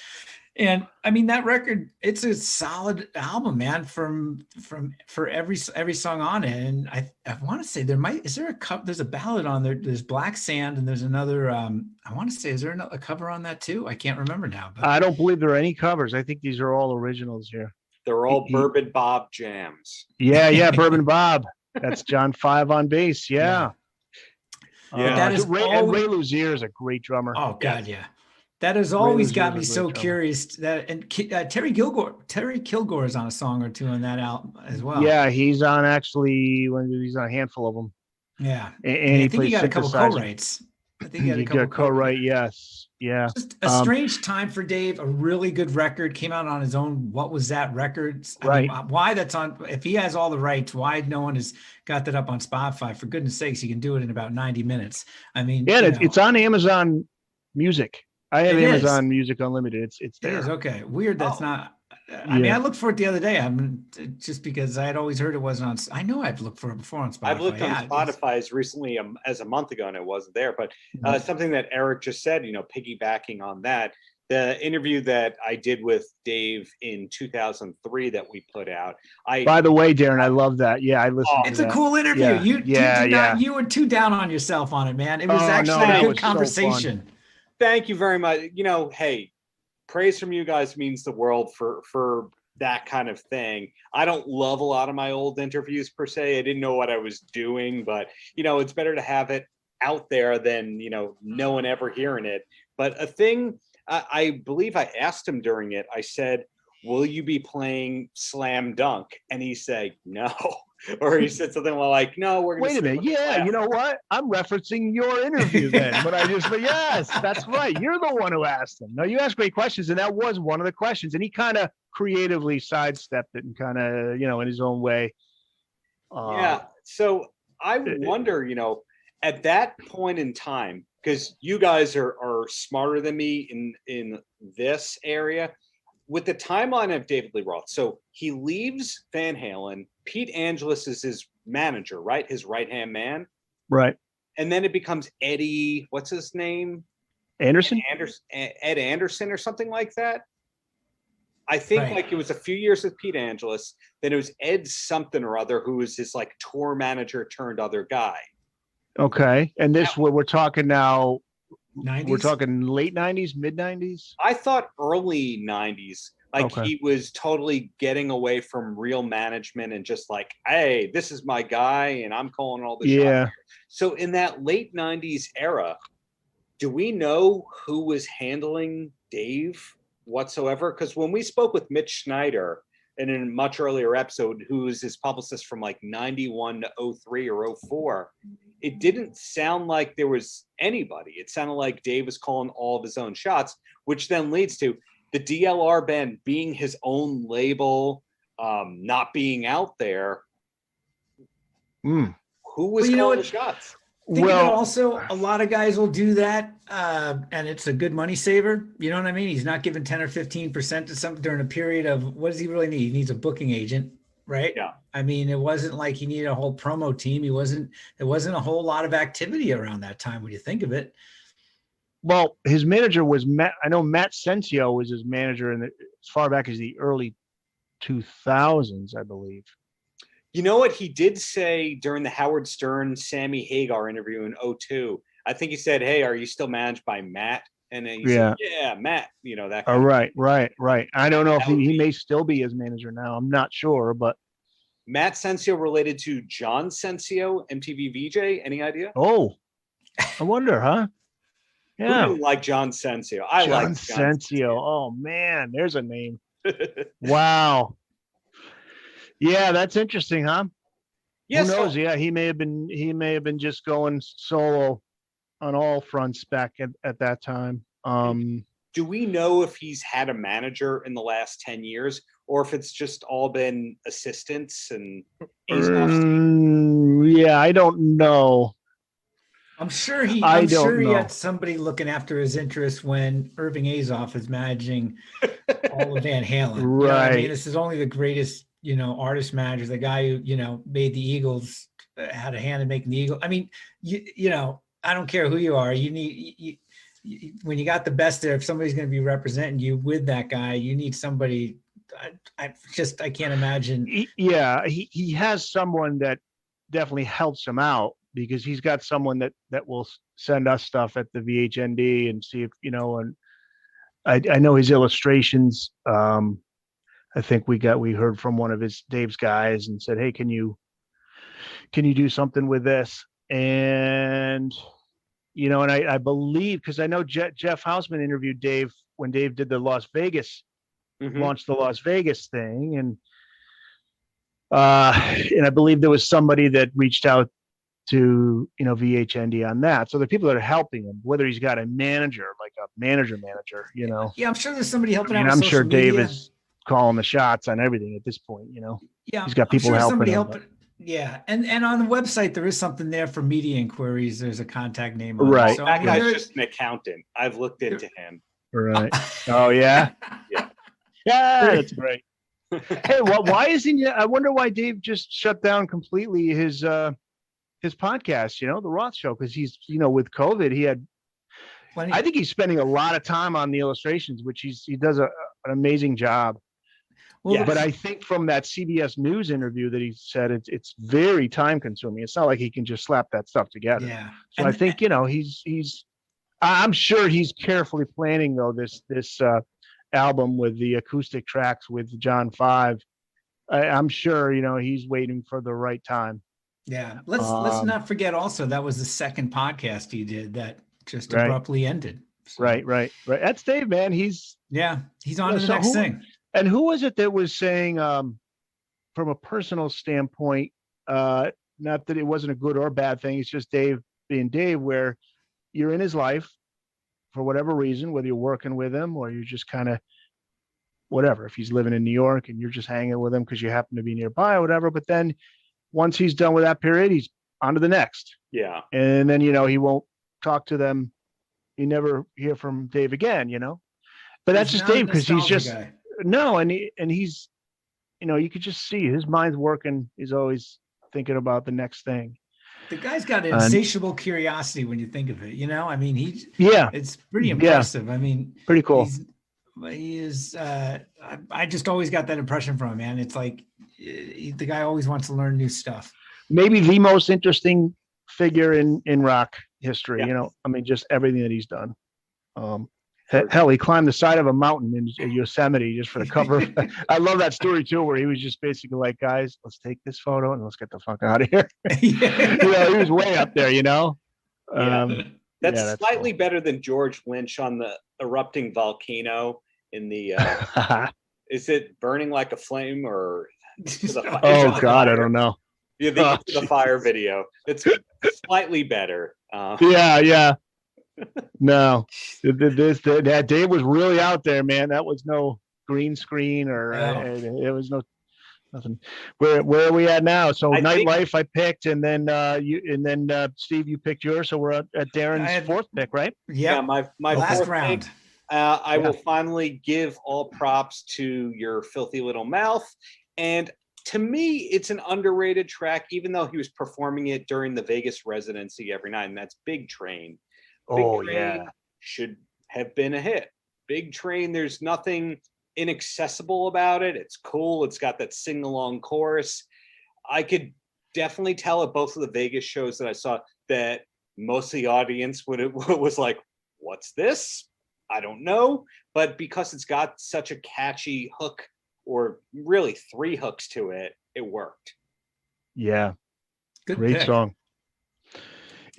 And I mean, that record, it's a solid album, man, for every song on it. And I want to say there's a ballad on there. There's Black Sand, and there's another, I want to say, is there a cover on that too? I can't remember now. But I don't believe there are any covers. I think these are all originals here. They're all Bourbon Bob jams. Yeah, Bourbon Bob. That's John 5 on bass. Yeah. That is Ray Luzier is a great drummer. Oh God, yeah. That has always got me so curious. And Terry Kilgore is on a song or two on that album as well. Yeah, he's on he's on a handful of them. Yeah, and I think he got a couple co-writes. I think he got a co-write. Yes, yeah. Just a strange time for Dave. A really good record came out on his own. What was that record? Right. I mean, why that's on? If he has all the rights, why no one has got that up on Spotify? For goodness sakes, he can do it in about 90 minutes. I mean, it's on Amazon Music. I have Amazon Music Unlimited. It's there. It is, okay. Weird. That's not. I mean, I looked for it the other day. Just because I had always heard it wasn't on. I know I've looked for it before on Spotify. I've looked on Spotify as recently as a month ago, and it wasn't there. But something that Eric just said, piggybacking on that, the interview that I did with Dave in 2003 that we put out. By the way, Darren, I love that. Yeah, I listened. It's a cool interview. You were too down on yourself on it, man. It was actually a good conversation. So thank you very much. Hey, praise from you guys means the world for that kind of thing. I don't love a lot of my old interviews per se. I didn't know what I was doing, but it's better to have it out there than no one ever hearing it. But a thing I believe I asked him during it, I said, will you be playing Slam Dunk? And he said no. Or he said something like, no, we're going to. Wait a minute. Yeah, you know what? I'm referencing your interview then. But yes, that's right. You're the one who asked him. No, you asked great questions. And that was one of the questions. And he kind of creatively sidestepped it and kind of, in his own way. So I wonder, at that point in time, because you guys are smarter than me in this area, with the timeline of David Lee Roth. So he leaves Van Halen. Pete Angelus is his manager, right? His right-hand man. Right. And then it becomes Eddie, what's his name? Anderson? Ed Anderson or something like that. I think it was a few years with Pete Angelus. Then it was Ed something or other, who was his tour manager turned other guy. Okay. And this, we're talking now, 90s? We're talking late 90s, mid 90s? I thought early 90s. He was totally getting away from real management and just hey, this is my guy and I'm calling all the shots. So in that late 90s era, do we know who was handling Dave whatsoever? Because when we spoke with Mitch Schneider in a much earlier episode, who was his publicist from 91 to 03 or 04, it didn't sound like there was anybody. It sounded like Dave was calling all of his own shots, which then leads to the DLR band being his own label, not being out there. Who was calling the shots? Think of it also, a lot of guys will do that, and it's a good money saver. You know what I mean? He's not giving 10 or 15% to something during a period of, what does he really need? He needs a booking agent, right? Yeah. I mean, it wasn't like he needed a whole promo team. There wasn't a whole lot of activity around that time when you think of it. Well, his manager was Matt. I know Matt Sensio was his manager as far back as the early 2000s, I believe. You know what he did say during the Howard Stern, Sammy Hagar interview in 2002? I think he said, "Hey, are you still managed by Matt?" And then he said, "Yeah, Matt." You know that. Right. I don't know if he may still be his manager now. I'm not sure, but Matt Sensio related to John Sensio, MTV VJ. Any idea? Oh, I wonder, huh? Yeah, Who didn't like John Sensio. I like John Sensio. Oh man, there's a name. Wow. Yeah, that's interesting, huh? Yes. Who knows? Yeah, he may have been just going solo on all fronts back at that time. Do we know if he's had a manager in the last 10 years or if it's just all been assistants and yeah, I don't know. I'm sure he had somebody looking after his interests when Irving Azoff is managing all of Van Halen. Right. You know I mean, this is only the greatest, artist manager, the guy who, made the Eagles, had a hand in making the Eagles. I mean, I don't care who you are. You need, when you got the best there, if somebody's going to be representing you with that guy, you need somebody. I can't imagine. He has someone that definitely helps him out because he's got someone that will send us stuff at the VHND and see if, and I know his illustrations. I think we heard from one of Dave's guys and said, "Hey, can you do something with this?" And, and I believe, because I know Jeff Hausman interviewed Dave when Dave did the Las Vegas, launched the Las Vegas thing. And I believe there was somebody that reached out to, VHND on that. So the people that are helping him, whether he's got a manager, like a manager, Yeah, I'm sure there's somebody helping out. I'm sure Dave is calling the shots on everything at this point, Yeah, he's got people helping him. Yeah, and on the website there is something there for media inquiries. There's a contact name on right. it. So, that guy's just an accountant. I've looked into him. Right. Oh yeah. Yeah. Yeah, that's great. Hey, why isn't he? I wonder why Dave just shut down completely his podcast. The Roth show, because he's with COVID he had. I think he's spending a lot of time on the illustrations, which he does an amazing job. Well, but I think from that CBS News interview that he said it's very time consuming. It's not like he can just slap that stuff together. Yeah. So I think I'm sure he's carefully planning though this album with the acoustic tracks with John 5. I'm sure he's waiting for the right time. Yeah. Let's not forget also that was the second podcast he did that just abruptly ended. So. Right. That's Dave, man. He's on to the next thing. And who was it that was saying, from a personal standpoint, not that it wasn't a good or bad thing, it's just Dave being Dave, where you're in his life for whatever reason, whether you're working with him or you're just kind of whatever, if he's living in New York and you're just hanging with him because you happen to be nearby or whatever. But then once he's done with that period, he's on to the next. Yeah. And then, he won't talk to them. You never hear from Dave again, But that's just Dave because he's just guy. No, and he's, you could just see his mind's working. He's always thinking about the next thing. The guy's got an insatiable curiosity when you think of it. I mean, it's pretty impressive. I mean, pretty cool. He is. I just always got that impression from him, man. It's like the guy always wants to learn new stuff. Maybe the most interesting figure in rock history. Yeah. I mean, just everything that he's done. Hell, he climbed the side of a mountain in Yosemite just for the cover. I love that story too, where he was just basically like, "Guys, let's take this photo and let's get the fuck out of here." He was way up there, That's slightly cool. Better than George Lynch on the erupting volcano in the. Is it burning like a flame or? Oh God, I don't know. Yeah, the fire video. It's slightly better. Yeah. No, that Dave was really out there, man. That was no green screen or it was Nothing. Where are we at now? So Nightlife I picked, and then Steve, you picked yours. So we're at Darren's fourth pick, right? Yeah, my last fourth round. Pick, I will finally give all props to your filthy little mouth. And to me, it's an underrated track, even though he was performing it during the Vegas residency every night. And that's Big Train. Big Train should have been a hit. Big Train, there's nothing inaccessible about it. It's cool. It's got that sing-along chorus. I could definitely tell at both of the Vegas shows that I saw that most of the audience was like, what's this? I don't know. But because it's got such a catchy hook, or really 3 hooks to it, it worked. Yeah. Good Great pick. song.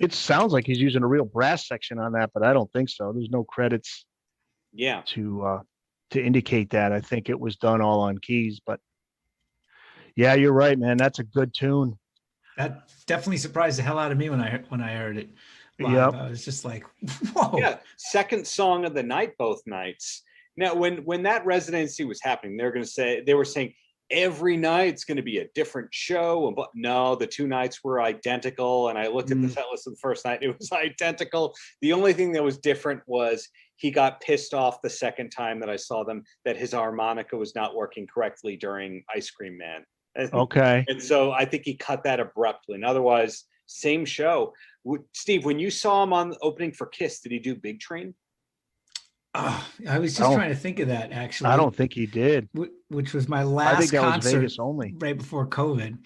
It sounds like he's using a real brass section on that, but I don't think so. There's no credits to indicate that. I think it was done all on keys, but yeah, you're right, man. That's a good tune. That definitely surprised the hell out of me when I heard it live. Yep. I was just like, whoa. Yeah, second song of the night both nights. Now, when that residency was happening, they were saying every night's going to be a different show. But no, the 2 nights were identical. And I looked at the set list of the first night; it was identical. The only thing that was different was he got pissed off the second time that I saw them that his harmonica was not working correctly during Ice Cream Man. Okay. And so I think he cut that abruptly. And otherwise, same show. Steve, when you saw him on the opening for Kiss, did he do Big Train? Oh, I was just trying to think of that, actually. I don't think he did. Which was my last concert was Vegas only. Right before COVID.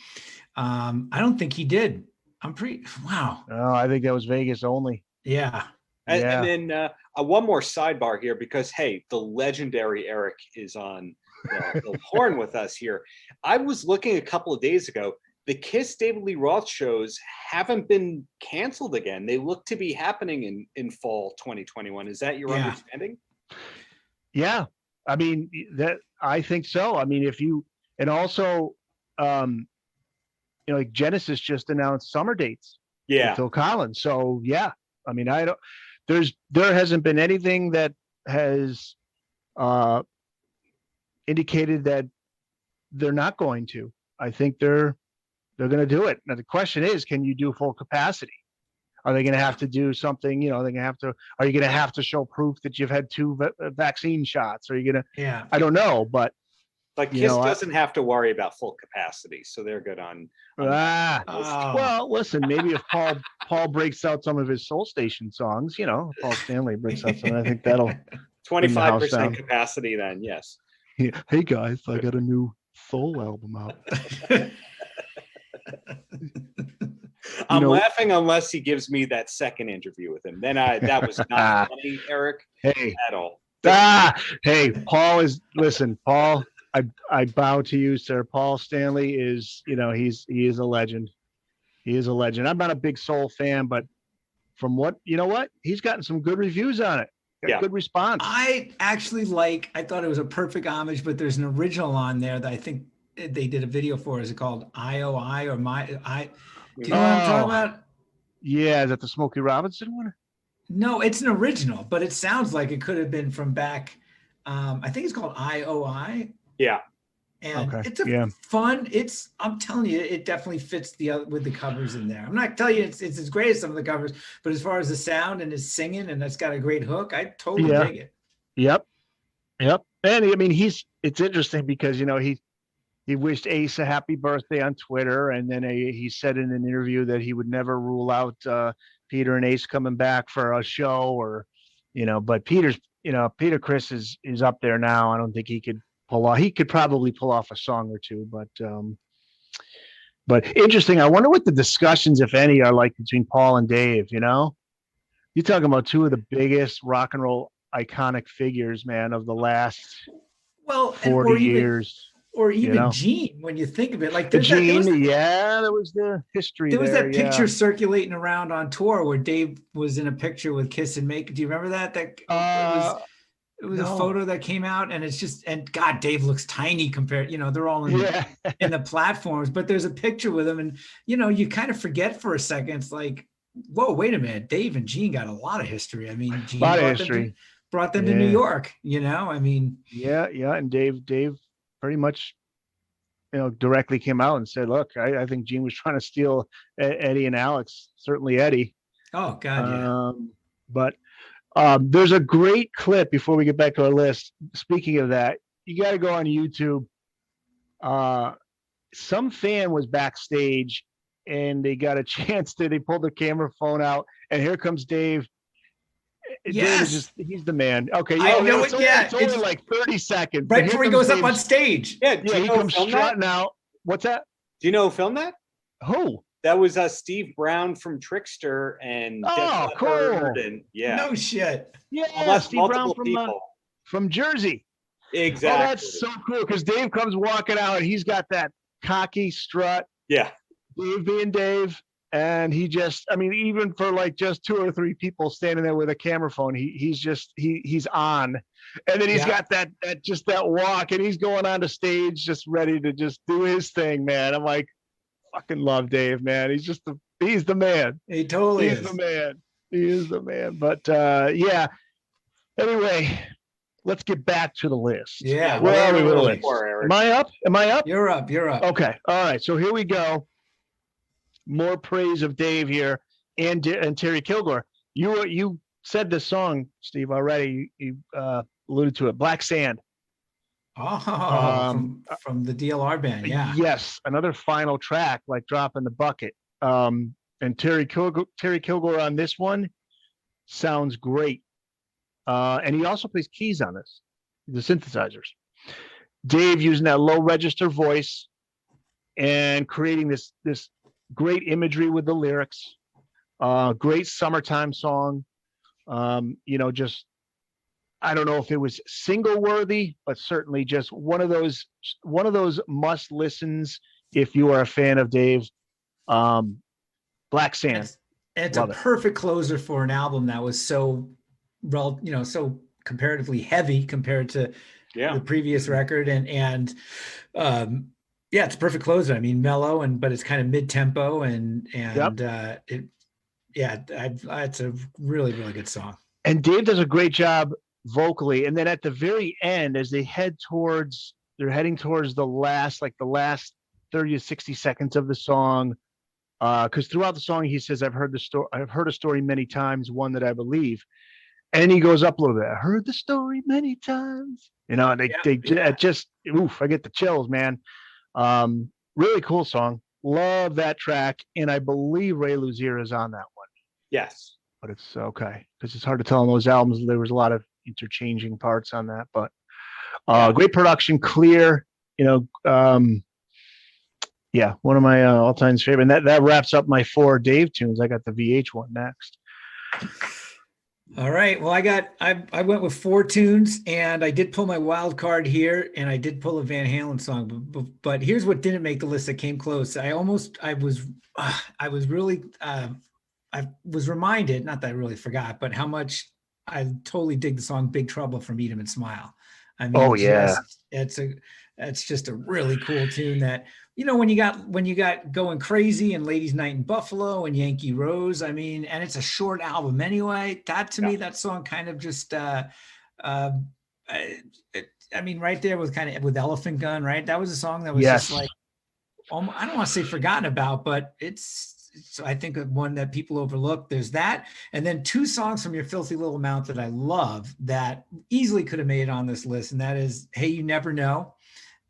I don't think he did. Wow. No, I think that was Vegas only. Yeah. And then one more sidebar here, because, hey, the legendary Eric is on the horn with us here. I was looking a couple of days ago. The Kiss David Lee Roth shows haven't been canceled again. They look to be happening in fall 2021. Is that your understanding? Yeah. I mean, I think so. I mean, also, like Genesis just announced summer dates. Yeah. Phil Collins. So yeah, I mean, there hasn't been anything that has indicated that they're not going to. I think they're going to do it. Now the question is, can you do full capacity? Are they going to have to do something? Are you going to have to show proof that you've had 2 vaccine shots? Are you going to? Yeah. I don't know, but Kiss doesn't have to worry about full capacity, so they're good on. Well, listen, maybe if Paul breaks out some of his Soul Station songs, Paul Stanley breaks out some, I think that'll 25% capacity. Then yes. Yeah. Hey guys, I got a new Soul album out. I'm laughing unless he gives me that second interview with him. Then that was not funny, Eric, at all. Hey, Paul, I bow to you, sir. Paul Stanley is, he is a legend. He is a legend. I'm not a big Soul fan, but from what he's gotten some good reviews on it. Good response. I actually I thought it was a perfect homage, but there's an original on there that I think they did a video for. Is it called IOI or My? Do you know what I'm talking about? Yeah, is that the Smokey Robinson one? No, it's an original, but it sounds like it could have been from back. I think it's called IOI. Yeah. And it's fun. I'm telling you, it definitely fits with the covers in there. I'm not telling you it's as great as some of the covers, but as far as the sound and his singing, and that's got a great hook, I totally dig it. Yep. And I mean, it's interesting because, he wished Ace a happy birthday on Twitter. And then he said in an interview that he would never rule out Peter and Ace coming back for a show but Peter Criss is up there now. I don't think he could probably pull off a song or 2, but interesting. I wonder what the discussions, if any, are like between Paul and Dave. You're talking about 2 of the biggest rock and roll iconic figures, man, of the last 40 years. Or even Gene, when you think of it, like there was the history. There was that picture circulating around on tour where Dave was in a picture with Kiss and Make. Do you remember that? It was a photo that came out, and it's just, and God, Dave looks tiny compared, they're all in the platforms, but there's a picture with him, and you kind of forget for a second. It's like, whoa, wait a minute, Dave and Gene got a lot of history. I mean, Gene brought them to New York. I mean, and Dave pretty much directly came out and said, "Look, I think Gene was trying to steal Eddie and Alex. Certainly Eddie." Oh God, yeah. But there's a great clip before we get back to our list. Speaking of that, you got to go on YouTube. Some fan was backstage and they got a chance they pulled their camera phone out, and here comes Dave. Yes. He's the man. Okay. I know it's it. only, Yeah. It's only like 30 seconds. Right before he goes up on stage. Yeah. He comes strutting out. What's that? Do you know who filmed that? Who? That was Steve Brown from Trickster and cool. And yeah. No shit. Yeah, Steve Brown people. From Jersey. Exactly. Oh, that's so cool because Dave comes walking out and he's got that cocky strut. Yeah. Dave being Dave. And he just, I mean, even for like just 2 or 3 people standing there with a camera phone, he's on. And then he's got that walk, and he's going on the stage just ready to just do his thing, man. I'm like, fucking love Dave, man. He's the man. He totally is. He's the man. He is the man. But yeah. Anyway, let's get back to the list. Yeah. Where are we with the list? Am I up? You're up. Okay. All right. So here we go. More praise of Dave here and Terry Kilgore. You said this song, Steve, already. You alluded to it. Black Sand. Oh, from the DLR band. Yeah. Yes. Another final track, like drop in the bucket. And Terry Kilgore on this one sounds great. And he also plays keys on this, the synthesizers. Dave using that low register voice and creating this great imagery with the lyrics. Great summertime song. Just, I don't know if it was single worthy, but certainly just one of those must listens if you are a fan of Dave. Black Sand. It's a perfect closer for an album that was so comparatively heavy compared to the previous record, and it's a perfect closer. I mean, mellow but it's kind of mid-tempo it's a really, really good song. And Dave does a great job vocally. And then at the very end, as they heading towards the last 30 to 60 seconds of the song. Because throughout the song, he says, I've heard a story many times, one that I believe. And he goes up a little bit. I heard the story many times. And I get the chills, man. Really cool song. Love that track. And I believe Ray Luzier is on that one. Yes. But it's okay. Because it's hard to tell on those albums. There was a lot of interchanging parts on that. But great production, clear, one of my all-time favorite. And that wraps up my 4 Dave tunes. I got the VH one next. All right. Well, I went with 4 tunes, and I did pull my wild card here, and I did pull a Van Halen song. But here's what didn't make the list that came close. I was reminded, not that I really forgot, but how much I totally dig the song "Big Trouble" from Eat 'Em and Smile. I mean, it's just a really cool tune that, when you got Going Crazy and Ladies Night in Buffalo and Yankee Rose, I mean, and it's a short album anyway, that to me, that song kind of just, right there with Elephant Gun, right? That was a song that was just like, I don't want to say forgotten about, but it's I think one that people overlook. There's that. And then 2 songs from Your Filthy Little Mouth that I love that easily could have made it on this list. And that is Hey, You Never Know.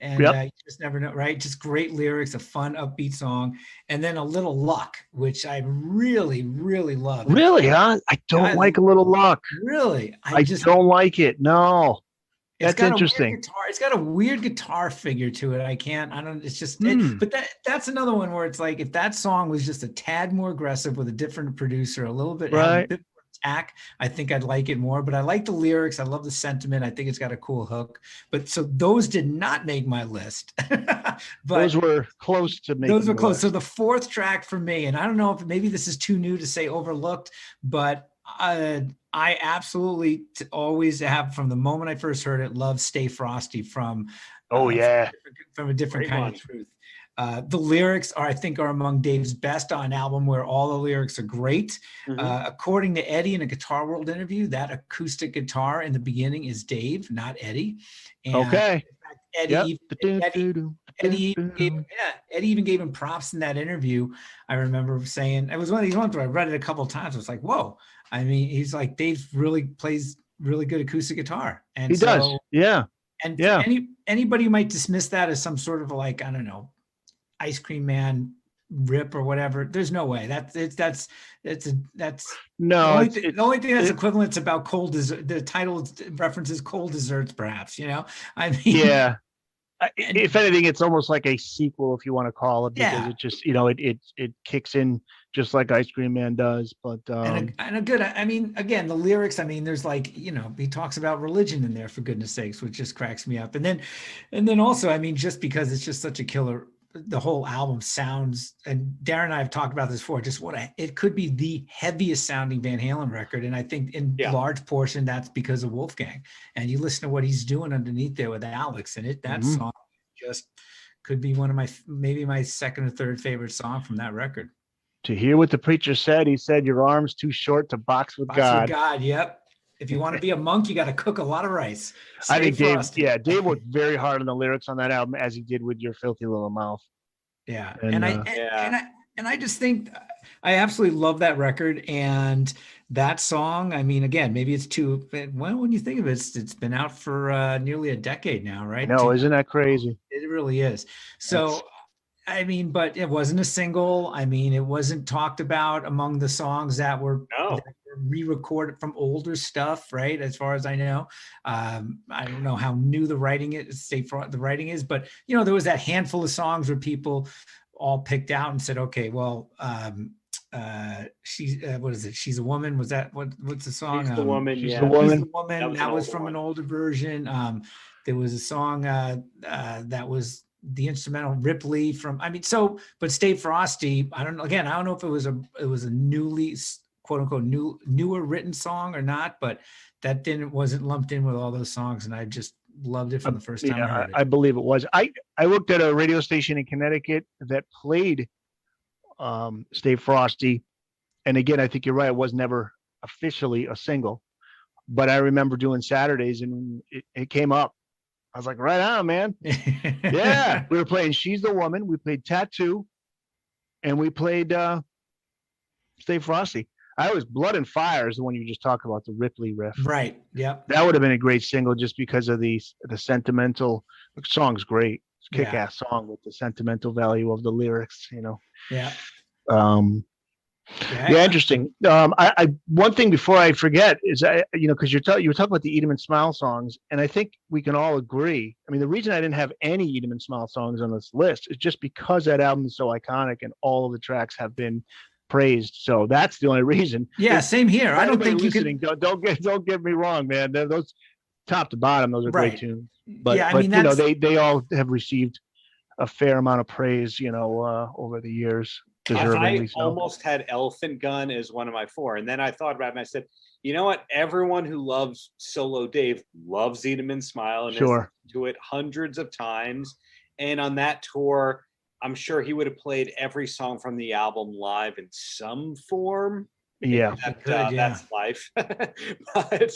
And you just never know, right? Just great lyrics, a fun, upbeat song. And then A Little Luck, which I really, really love. Really, huh? I don't like A Little Luck. Really? I just don't like it. No. That's interesting. It's got a weird guitar figure to it. It's just, but that's another one where it's like, if that song was just a tad more aggressive with a different producer, a little bit, a bit more attack, I think I'd like it more. But I like the lyrics. I love the sentiment. I think it's got a cool hook. But so those did not make my list. But those were close to making. Those were close. So the 4th track for me, and I don't know if maybe this is too new to say overlooked, but I absolutely always have, from the moment I first heard it, love Stay Frosty from from a different kind of truth. The lyrics I think are among Dave's best on an album where all the lyrics are great. According to Eddie in a Guitar World interview, that acoustic guitar in the beginning is Dave, not Eddie. And Eddie Eddie even gave him props in that interview. I remember saying, it was one of these ones where I read it a couple of times. I was like, whoa. I mean, he's like, Dave really plays really good acoustic guitar. And he does. Yeah. And for anybody who might dismiss that as some sort of like, I don't know, Ice Cream Man rip or whatever, there's no way. The only thing that's equivalent to about cold dessert. The title references cold desserts, perhaps, I mean, yeah. If anything, it's almost like a sequel, if you want to call it, because it just, it kicks in just like Ice Cream Man does. But and a good, I mean, again, the lyrics, I mean, there's like, he talks about religion in there, for goodness sakes, which just cracks me up. And then also, I mean, just because it's just such a killer, the whole album sounds, and Darren and I have talked about this before, just it could be the heaviest sounding Van Halen record. And I think in large portion, that's because of Wolfgang. And you listen to what he's doing underneath there with Alex, and that song just could be maybe my second or third favorite song from that record. To hear what the preacher said, he said, "Your arm's too short to box with God." With God, yep. If you want to be a monk, you got to cook a lot of rice. I think Dave worked very hard on the lyrics on that album, as he did with Your Filthy Little Mouth. Yeah. And I just think I absolutely love that record. And that song, I mean, again, maybe it's when you think of it, it's been out for nearly a decade now, right? No, isn't that crazy? It really is. So, I mean, but it wasn't a single. I mean, it wasn't talked about among the songs that were re-recorded from older stuff, right? As far as I know, I don't know how new the writing is, but there was that handful of songs where people all picked out and said, okay, well, what is it? She's a Woman. Was that what's the song? She's the Woman. She's the Woman. That was from an older version. There was a song that was the instrumental Ripley but Stay Frosty. I don't know. Again, I don't know if it was a newly quote unquote newer written song or not, but that wasn't lumped in with all those songs, and I just loved it from the first time I heard it. I believe it was. I worked at a radio station in Connecticut that played Stay Frosty, and again, I think you're right, it was never officially a single, but I remember doing Saturdays and it came up. I was like, right on, man. Yeah. We were playing She's the Woman, we played Tattoo, and we played Stay Frosty. I was Blood and Fire is the one you just talked about, the Ripley riff. Right. Yep. That would have been a great single just because of the sentimental. The song's great. It's a kick-ass song with the sentimental value of the lyrics, Yeah. Interesting. I one thing before I forget is because you were talking about the Eat 'em and Smile songs, and I think we can all agree. I mean, the reason I didn't have any Eat 'em and Smile songs on this list is just because that album is so iconic and all of the tracks have been praised. So that's the only reason. Yeah, same here. I don't think you can. Don't get me wrong, man. Those top to bottom, those are great tunes. But they all have received a fair amount of praise, over the years. I almost had Elephant Gun as one of my four, and then I thought about it and I said, you know what? Everyone who loves Solo Dave loves Eat 'em and Smile and has to it hundreds of times. And on that tour, I'm sure he would have played every song from the album live in some form. Yeah, that's life. But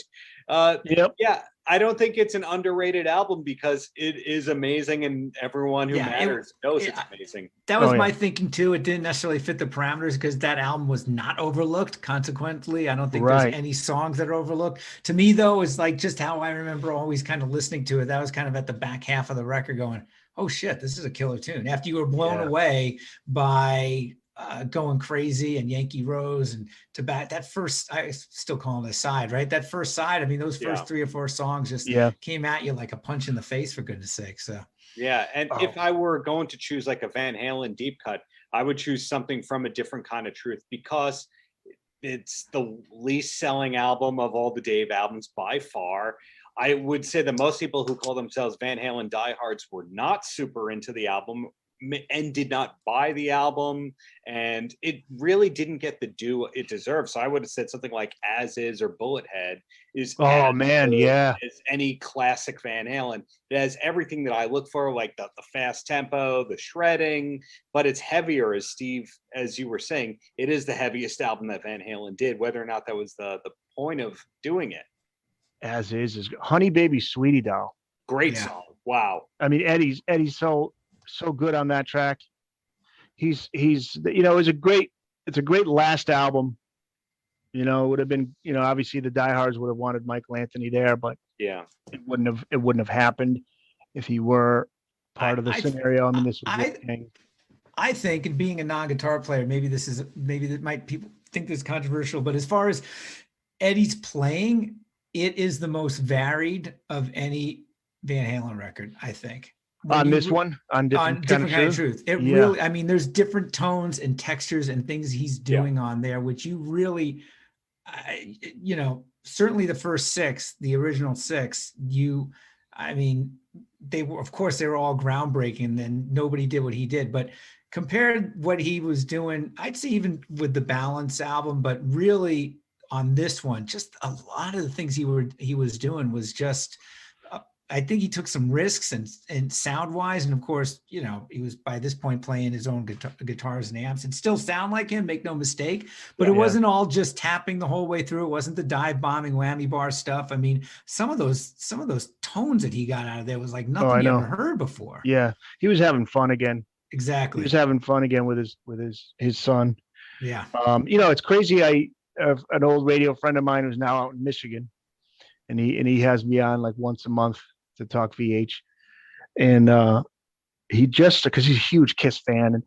I don't think it's an underrated album because it is amazing, and everyone who matters knows it's amazing. That was my thinking too. It didn't necessarily fit the parameters because that album was not overlooked. Consequently, I don't think there's any songs that are overlooked. To me, though, is like just how I remember always kind of listening to it. That was kind of at the back half of the record, going, "Oh shit, this is a killer tune." After you were blown away by Going Crazy and Yankee Rose and that first, I still call it a side, right? That first side, I mean, those first 3 or 4 songs just came at you like a punch in the face, for goodness sake. So and if I were going to choose like a Van Halen deep cut, I would choose something from A Different Kind of Truth because it's the least selling album of all the Dave albums by far. I would say that most people who call themselves Van Halen diehards were not super into the album and did not buy the album, and it really didn't get the due it deserves. So I would have said something like As Is or Bullet Head is as any classic Van Halen. It has everything that I look for, like the fast tempo, the shredding, but it's heavier. As Steve, as you were saying, it is the heaviest album that Van Halen did, whether or not that was the point of doing it. As is Honey Baby Sweetie Doll. Great song. Wow. I mean, Eddie's so so good on that track. He's it's a great last album. It would have been, obviously the diehards would have wanted Michael Anthony there, but yeah, it wouldn't have happened if he were part of the scenario. I mean, this was I think, and being a non-guitar player, maybe that might people think this is controversial, but as far as Eddie's playing, it is the most varied of any Van Halen record, I think. On different kind of truth. It really, I mean, there's different tones and textures and things he's doing on there, which you really, certainly the first six, the original six, they were all groundbreaking, and nobody did what he did, but compared what he was doing, I'd say even with the Balance album, but really on this one, just a lot of the things he was doing was just, I think he took some risks and sound wise. And of course, he was by this point playing his own guitars and amps. It still sound like him, make no mistake, but it wasn't all just tapping the whole way through. It wasn't the dive bombing whammy bar stuff. I mean, some of those tones that he got out of there was like nothing you ever heard before. Yeah. He was having fun again. Exactly. He was having fun again with his son. Yeah. It's crazy. An old radio friend of mine who's now out in Michigan, and he has me on like once a month to talk VH, and he just, because he's a huge Kiss fan, and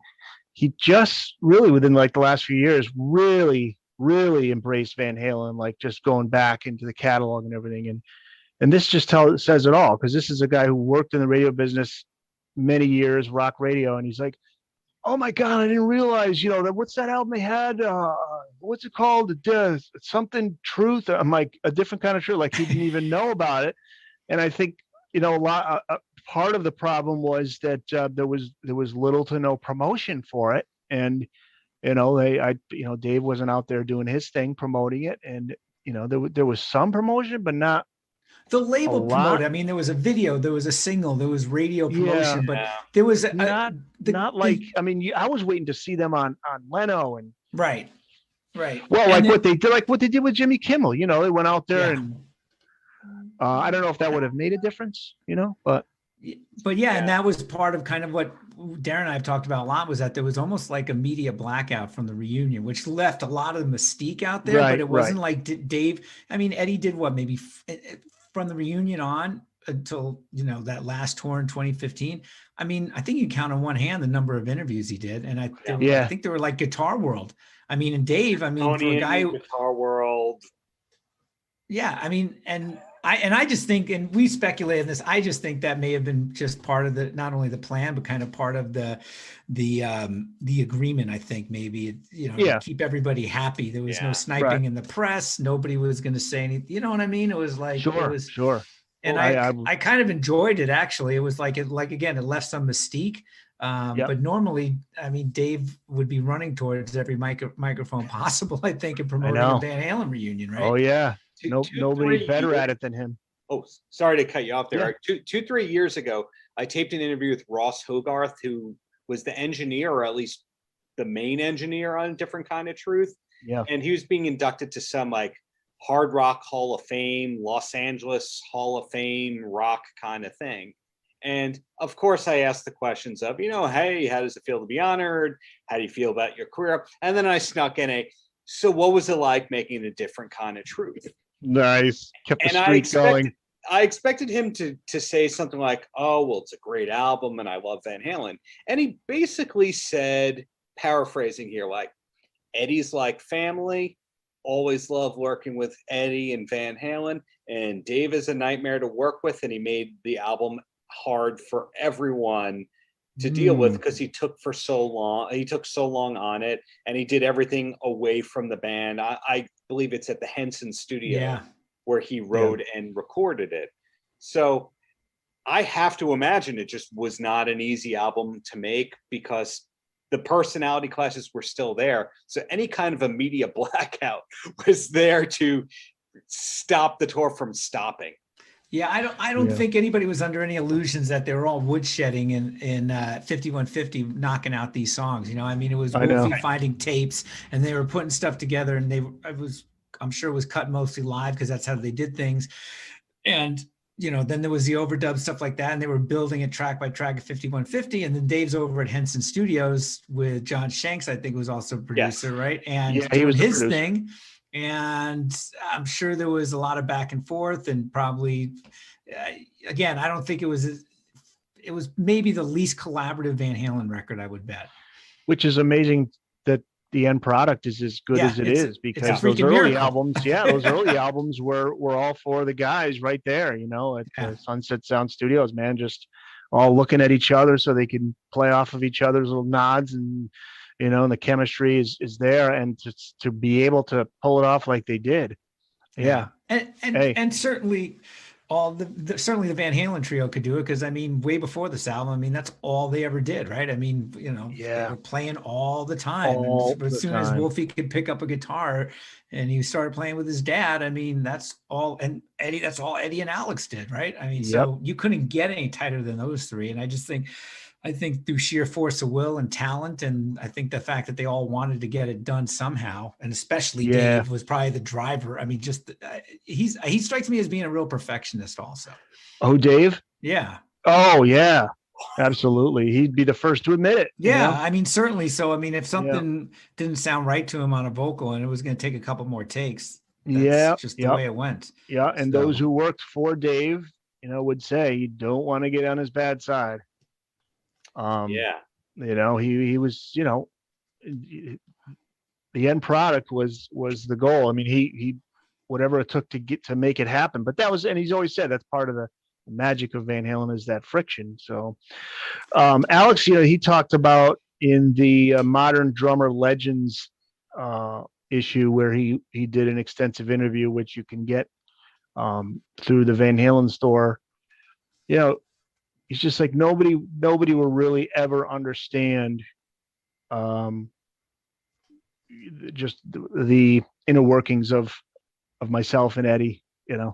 he just really within like the last few years really embraced Van Halen, like just going back into the catalog and everything, and this just says it all, because this is a guy who worked in the radio business many years, rock radio, and he's like, oh my God, I didn't realize, what's that album they had? What's it called? Something Truth. I'm like, a different kind of truth. Like he didn't even know about it. And I think, part of the problem was that there was little to no promotion for it. And, Dave wasn't out there doing his thing, promoting it. And, there was some promotion, but not the label promoted. I mean, there was a video, there was a single, there was radio promotion, but there was I was waiting to see them on Leno and right. Well, what they did with Jimmy Kimmel, they went out there and I don't know if that would have made a difference, but and that was part of kind of what Darren and I have talked about a lot, was that there was almost like a media blackout from the reunion, which left a lot of the mystique out there, but it wasn't like Dave. I mean, Eddie did what, maybe from the reunion on until, that last tour in 2015. I mean, I think you count on one hand the number of interviews he did. And I think they were like Guitar World. I mean, and Dave, for a guy who, Guitar World. Yeah. I mean, and I just think, and we speculated this, I just think that may have been just part of the, not only the plan, but kind of part of the agreement. I think maybe, to keep everybody happy. There was no sniping in the press. Nobody was going to say anything. You know what I mean? It was like, sure. And I kind of enjoyed it, actually. It was again, it left some mystique. But normally, I mean, Dave would be running towards every microphone possible, I think, in promoting a Van Halen reunion, right? Oh, yeah. Nobody's better at it than him. Oh, sorry to cut you off there. Yeah. 3 years ago, I taped an interview with Ross Hogarth, who was the engineer, or at least the main engineer on Different Kind of Truth. Yeah. And he was being inducted to some like Hard Rock Hall of Fame, Los Angeles Hall of Fame rock kind of thing. And of course, I asked the questions of, hey, how does it feel to be honored? How do you feel about your career? And then I snuck in so what was it like making A Different Kind of Truth? Nice. Kept the streak going. I expected him to say something like, oh, well, it's a great album and I love Van Halen. And he basically said, paraphrasing here, like, Eddie's like family, always love working with Eddie and Van Halen, and Dave is a nightmare to work with, and he made the album hard for everyone to deal with because he took so long on it, and he did everything away from the band. I believe it's at the Henson studio where he wrote and recorded it. So I have to imagine it just was not an easy album to make because the personality clashes were still there. So any kind of a media blackout was there to stop the tour from stopping. Yeah, I don't think anybody was under any illusions that they were all woodshedding in 5150 knocking out these songs. I mean, it was Wolfie finding tapes, and they were putting stuff together, and I'm sure it was cut mostly live because that's how they did things. And then there was the overdub stuff like that, and they were building it track by track at 5150. And then Dave's over at Henson Studios with John Shanks, I think was also a producer, right? And he was his thing. And I'm sure there was a lot of back and forth, and probably, again, I don't think it was maybe the least collaborative Van Halen record, I would bet. Which is amazing that the end product is as good as it is, because those early albums, were all four of the guys right there, at the Sunset Sound Studios, man, just all looking at each other so they can play off of each other's little nods, and and the chemistry is there, and to be able to pull it off like they did. And certainly certainly the Van Halen trio could do it, because way before this album, that's all they ever did, right? They were playing all the time. As soon as Wolfie could pick up a guitar and he started playing with his dad, that's all. And Eddie, that's all Eddie and Alex did, right? So you couldn't get any tighter than those three. And I think through sheer force of will and talent, and I think the fact that they all wanted to get it done somehow, and especially Dave was probably the driver. He strikes me as being a real perfectionist also. Oh, Dave? Yeah. Oh, yeah. Absolutely. He'd be the first to admit it. Yeah. Certainly. So, if something didn't sound right to him on a vocal and it was going to take a couple more takes, that's just the way it went. Yeah. And those who worked for Dave, would say you don't want to get on his bad side. He was, the end product was the goal. He whatever it took to make it happen, but and he's always said that's part of the magic of Van Halen, is that friction. So, Alex, he talked about in the Modern Drummer Legends issue, where he did an extensive interview, which you can get through the Van Halen store. He's just like, nobody will really ever understand just the inner workings of myself and Eddie, and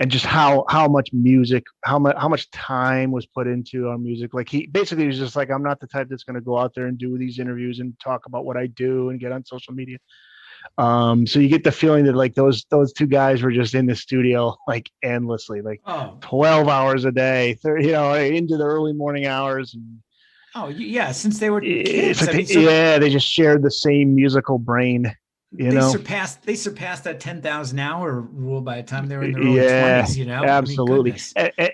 just how much music, how much time was put into our music. Like, he basically was just like, I'm not the type that's going to go out there and do these interviews and talk about what I do and get on social media. So you get the feeling that like those two guys were just in the studio like endlessly, like 12 hours a day, into the early morning hours. And since they were kids. They just shared the same musical brain. They surpassed that 10,000 hour rule by the time they were in their early 20s. Absolutely.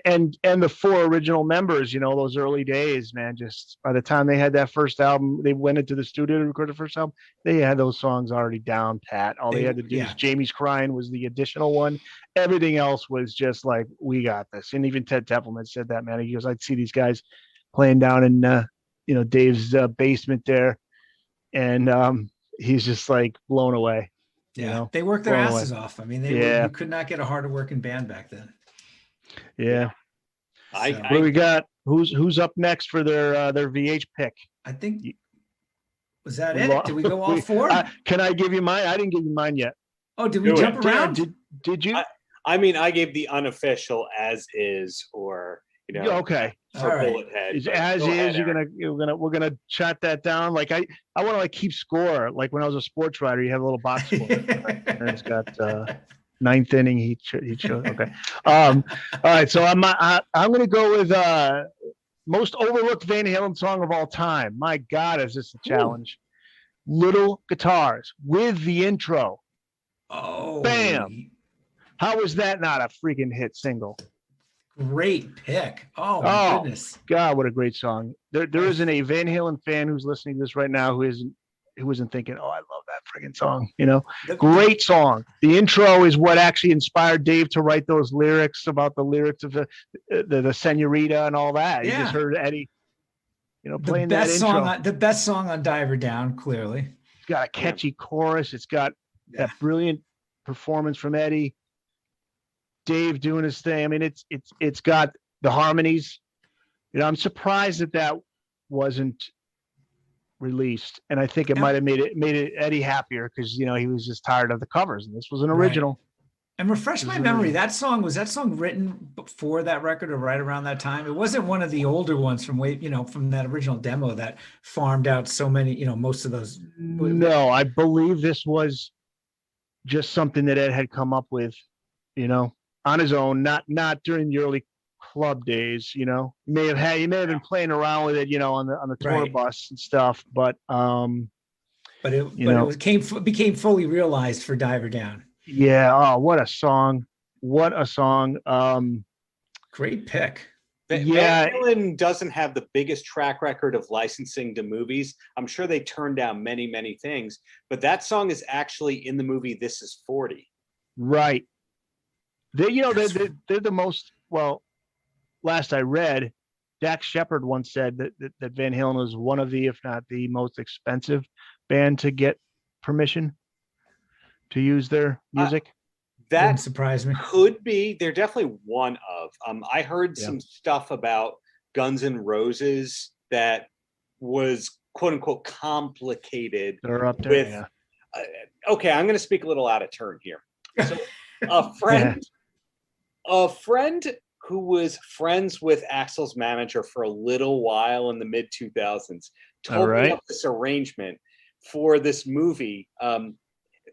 And the four original members, those early days, man, just by the time they had that first album, they went into the studio to record the first album, they had those songs already down pat. All they had to do was Jamie's Crying was the additional one. Everything else was just like, we got this. And even Ted Templeman said that, man. He goes, I'd see these guys playing down in Dave's basement there, and he's just like blown away. They worked their asses off. You could not get a harder working band back then. What do we got? Who's up next for their VH pick? I think, was that it? Did we go all four? Can I give you mine? I didn't give you mine yet. Oh, did we jump around? Did you? I gave the unofficial as is, or okay. All right. We're gonna chat that down. Like I want to like keep score. Like when I was a sports writer, you have a little box score. It's got ninth inning. He chose. Okay. All right. So I'm gonna go with most overlooked Van Halen song of all time. My God, is this a challenge? Ooh. Little Guitars with the intro. Oh, bam! How is that not a freaking hit single? Great pick. Oh my goodness. God, what a great song. There isn't a Van Halen fan who's listening to this right now who isn't thinking, oh, I love that friggin' song. Great song. The intro is what actually inspired Dave to write those lyrics about the lyrics of the Senorita and all that. You just heard Eddie, playing that intro. The best song on Diver Down, clearly. It's got a catchy chorus. It's got that brilliant performance from Eddie. Dave doing his thing. It's got the harmonies. I'm surprised that wasn't released, and I think it might have made it Eddie happier, because he was just tired of the covers, and this was an original. Right. And refresh my memory. Was that song written before that record or right around that time? It wasn't one of the older ones from from that original demo that farmed out so many. Most of those. No, I believe this was just something that Ed had come up with. on his own, not during the early club days. He may have been playing around with it, on the tour Right. bus and stuff. But became fully realized for Diver Down. Yeah. Oh, what a song! What a song! Great pick. Van Halen doesn't have the biggest track record of licensing to movies. I'm sure they turned down many, many things, but that song is actually in the movie This Is 40. Right. They're the most, well, last I read, Dax Shepard once said that Van Halen was one of the, if not the most expensive band to get permission to use their music. That wouldn't surprise me. Could be. They're definitely one of. I heard some stuff about Guns N' Roses that was quote unquote complicated. They're up there. Okay, I'm going to speak a little out of turn here. So, a friend who was friends with Axl's manager for a little while in the mid 2000s told me of this arrangement for this movie.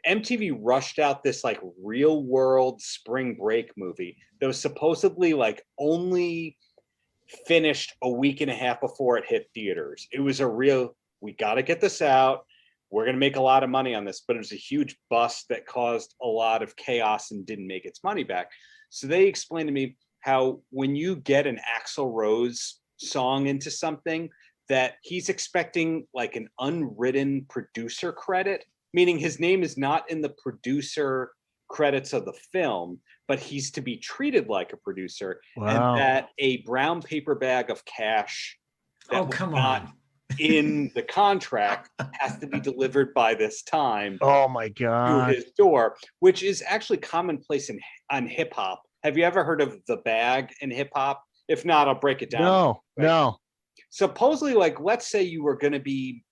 MTV rushed out this like real world spring break movie that was supposedly like only finished a week and a half before it hit theaters. It was we got to get this out. We're going to make a lot of money on this, but it was a huge bust that caused a lot of chaos and didn't make its money back. So they explained to me how when you get an Axl Rose song into something, that he's expecting like an unwritten producer credit, meaning his name is not in the producer credits of the film, but he's to be treated like a producer. Wow. And that a brown paper bag of cash that in the contract has to be delivered by this time. Oh my God. To his door, which is actually commonplace on hip hop. Have you ever heard of the bag in hip hop? If not, I'll break it down. No. Supposedly, like, let's say you were going to be,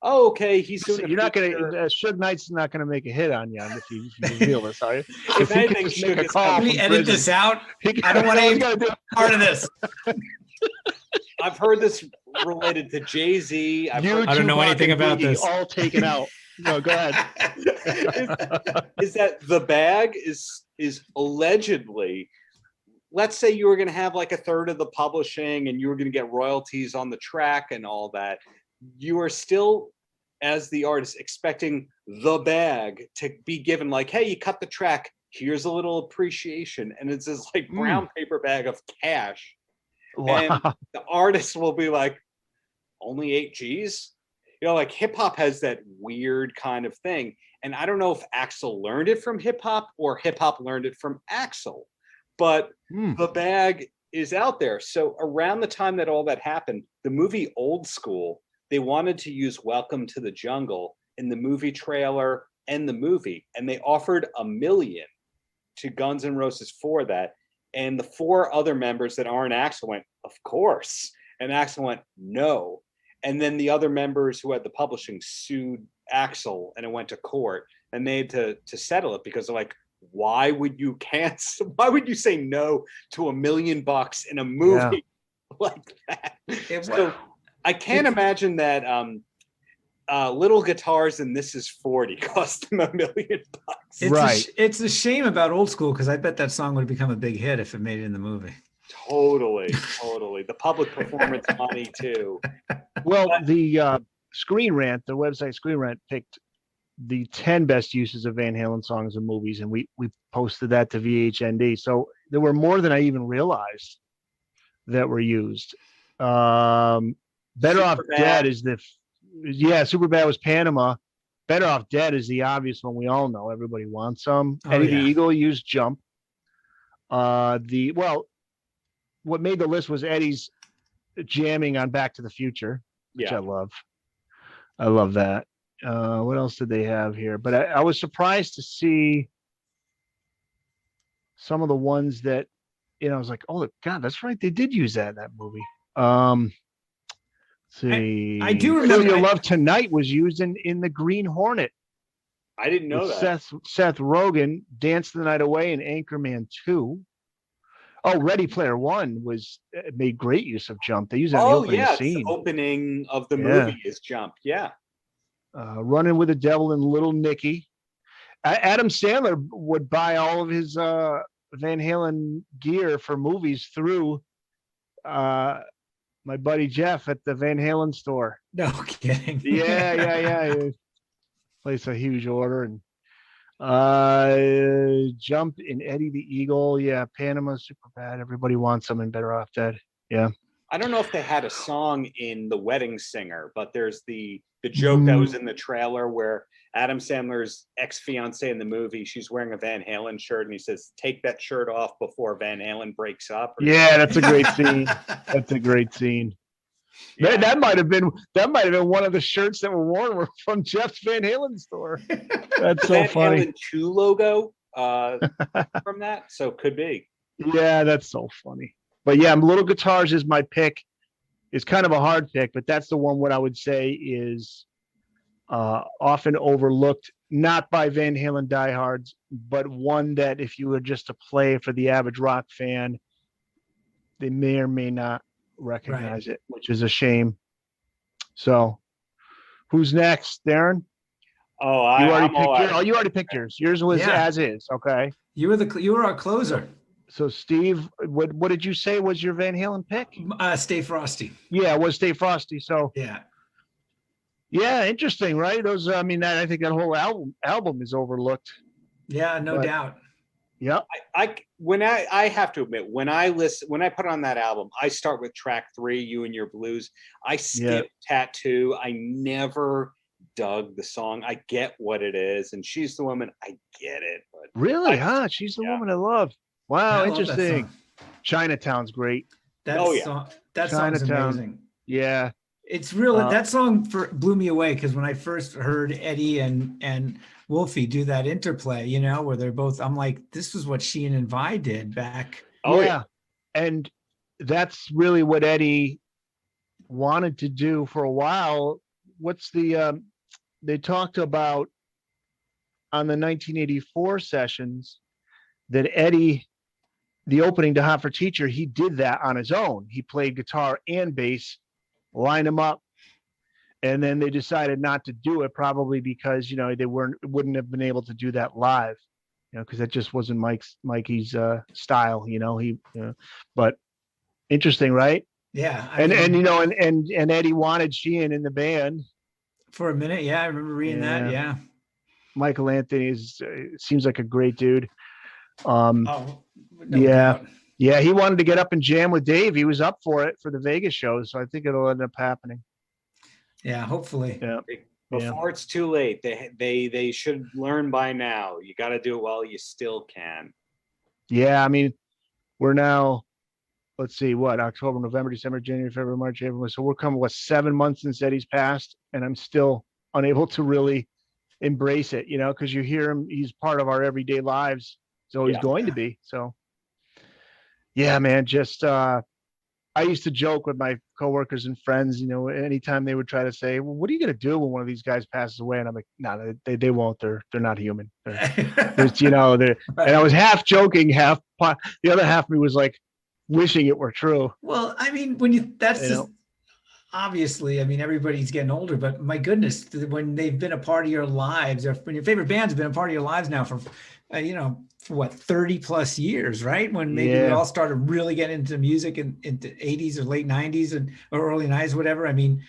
he's doing. You're not going to. Suge Knight's not going to make a hit on you if you reveal this, are you? If anything, Suge is. Can we edit this out? I don't want any part of this. I've heard this related to Jay-Z. I don't know anything about this. All taken out. No, go ahead. is that the bag is allegedly, let's say you were going to have like a third of the publishing and you were going to get royalties on the track and all that. You are still, as the artist, expecting the bag to be given like, hey, you cut the track. Here's a little appreciation. And it's this like brown paper bag of cash. Wow. And the artist will be like, only 8 G's? Like hip hop has that weird kind of thing. And I don't know if Axl learned it from hip hop or hip hop learned it from Axl, but the bag is out there. So around the time that all that happened, the movie Old School, they wanted to use Welcome to the Jungle in the movie trailer and the movie. And they offered $1 million to Guns N' Roses for that. And the 4 other members that aren't Axl went, of course. And Axl went, no. And then the other members who had the publishing sued Axl and it went to court and they had to settle it because they're like, why would you cancel? Why would you say no to $1 million in a movie like that? So I can't imagine that Little Guitars and This Is 40 cost them $1 million. It's a shame about Old School because I bet that song would have become a big hit if it made it in the movie. Totally. The public performance money too. Well, the Screen Rant, the website Screen Rant, picked the 10 best uses of Van Halen songs in movies, and we posted that to VHND. So there were more than I even realized that were used. Better Off Dead is Superbad was Panama. Better Off Dead is the obvious one we all know. Everybody wants some. Eddie the Eagle used Jump. What made the list was Eddie's jamming on Back to the Future, which I love. I love that. What else did they have here? But I was surprised to see some of the ones that, I was like, oh God, that's right. They did use that in that movie. Let's see. I do remember Your Love Tonight was used in the Green Hornet. I didn't know that. Seth Rogen, Dance the Night Away, and Anchorman 2. Oh, Ready Player One made great use of Jump. They use that in the opening scene. The opening of the movie is Jump. Yeah. Running with the Devil and Little Nicky. Adam Sandler would buy all of his Van Halen gear for movies through my buddy Jeff at the Van Halen store. No kidding. Yeah. He placed a huge order and Jump in Eddie the Eagle. Yeah, Panama Super Bad. Everybody wants them and Better Off Dead. Yeah. I don't know if they had a song in The Wedding Singer, but there's the joke that was in the trailer where Adam Sandler's ex-fiance in the movie, she's wearing a Van Halen shirt and he says, "Take that shirt off before Van Halen breaks up." Yeah, that's a great scene. That's a great scene. Yeah. That might have been one of the shirts that were worn from Jeff's Van Halen store. That's so Van funny. Halen 2 logo from that, so could be. Yeah, that's so funny. But yeah, Little Guitars is my pick. It's kind of a hard pick, but that's the one what I would say is often overlooked, not by Van Halen diehards, but one that if you were just to play for the average rock fan, they may or may not recognize it, which is a shame. So who's next, Darren? You already picked yours. Yours was As Is. Okay. You were our closer. So Steve, what did you say was your Van Halen pick? Stay Frosty. Yeah, it was Stay Frosty. So yeah, interesting, right? Those, I think that whole album is overlooked. Yeah, no doubt. Yeah. I have to admit, when I put on that album, I start with track 3, You and Your Blues. I skip Tattoo. I never dug the song. I get what it is, and She's the Woman, I get it. But really, She's the Woman I love. Wow, interesting. Chinatown's great. That song's amazing. Yeah. It's really that song blew me away because when I first heard Eddie and Wolfie do that interplay, where they're both, I'm like, this was what Sheehan and Vi did back. Oh yeah. And that's really what Eddie wanted to do for a while. What's they talked about on the 1984 sessions that Eddie, the opening to Hot for Teacher, he did that on his own. He played guitar and bass, lined them up, and then they decided not to do it, probably because they wouldn't have been able to do that live, because that just wasn't Mikey's style. But interesting, right? Yeah. And Eddie wanted Sheehan in the band for a minute. Yeah, I remember reading that. Yeah. Michael Anthony seems like a great dude. No doubt. Yeah, he wanted to get up and jam with Dave. He was up for it for the Vegas shows, so I think it'll end up happening. Yeah, hopefully. Yeah. Before it's too late, they should learn by now. You got to do it while you still can. Yeah, we're now, let's see, October, November, December, January, February, March, April. So we're coming 7 months since Eddie's passed, and I'm still unable to really embrace it, because you hear him. He's part of our everyday lives. So he's going to be. So yeah, man, just I used to joke with my coworkers and friends, anytime they would try to say, well, what are you going to do when one of these guys passes away? And I'm like, no, they won't. They're not human. And I was half joking, the other half of me was like wishing it were true. Well, obviously, everybody's getting older, but my goodness, when they've been a part of your lives, or when your favorite bands have been a part of your lives now for, for what, 30 plus years, right? When maybe we all started really getting into music into 80s or late 90s or early 90s, whatever. And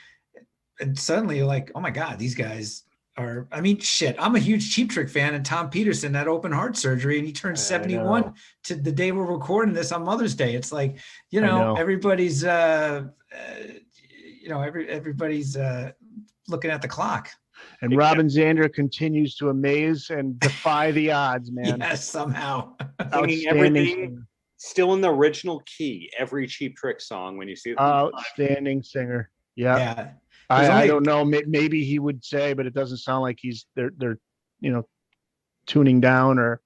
suddenly you're like, oh my God, these guys are, I'm a huge Cheap Trick fan, and Tom Peterson had open heart surgery and he turned 71 to the day we're recording this on Mother's Day. It's like, everybody's, everybody's looking at the clock. And Robin Zander continues to amaze and defy the odds, man. Yes, somehow. Singing everything still in the original key, every Cheap Trick song when you see it. Outstanding singer. Yeah. I don't know. Maybe he would say, but it doesn't sound like they're tuning down, or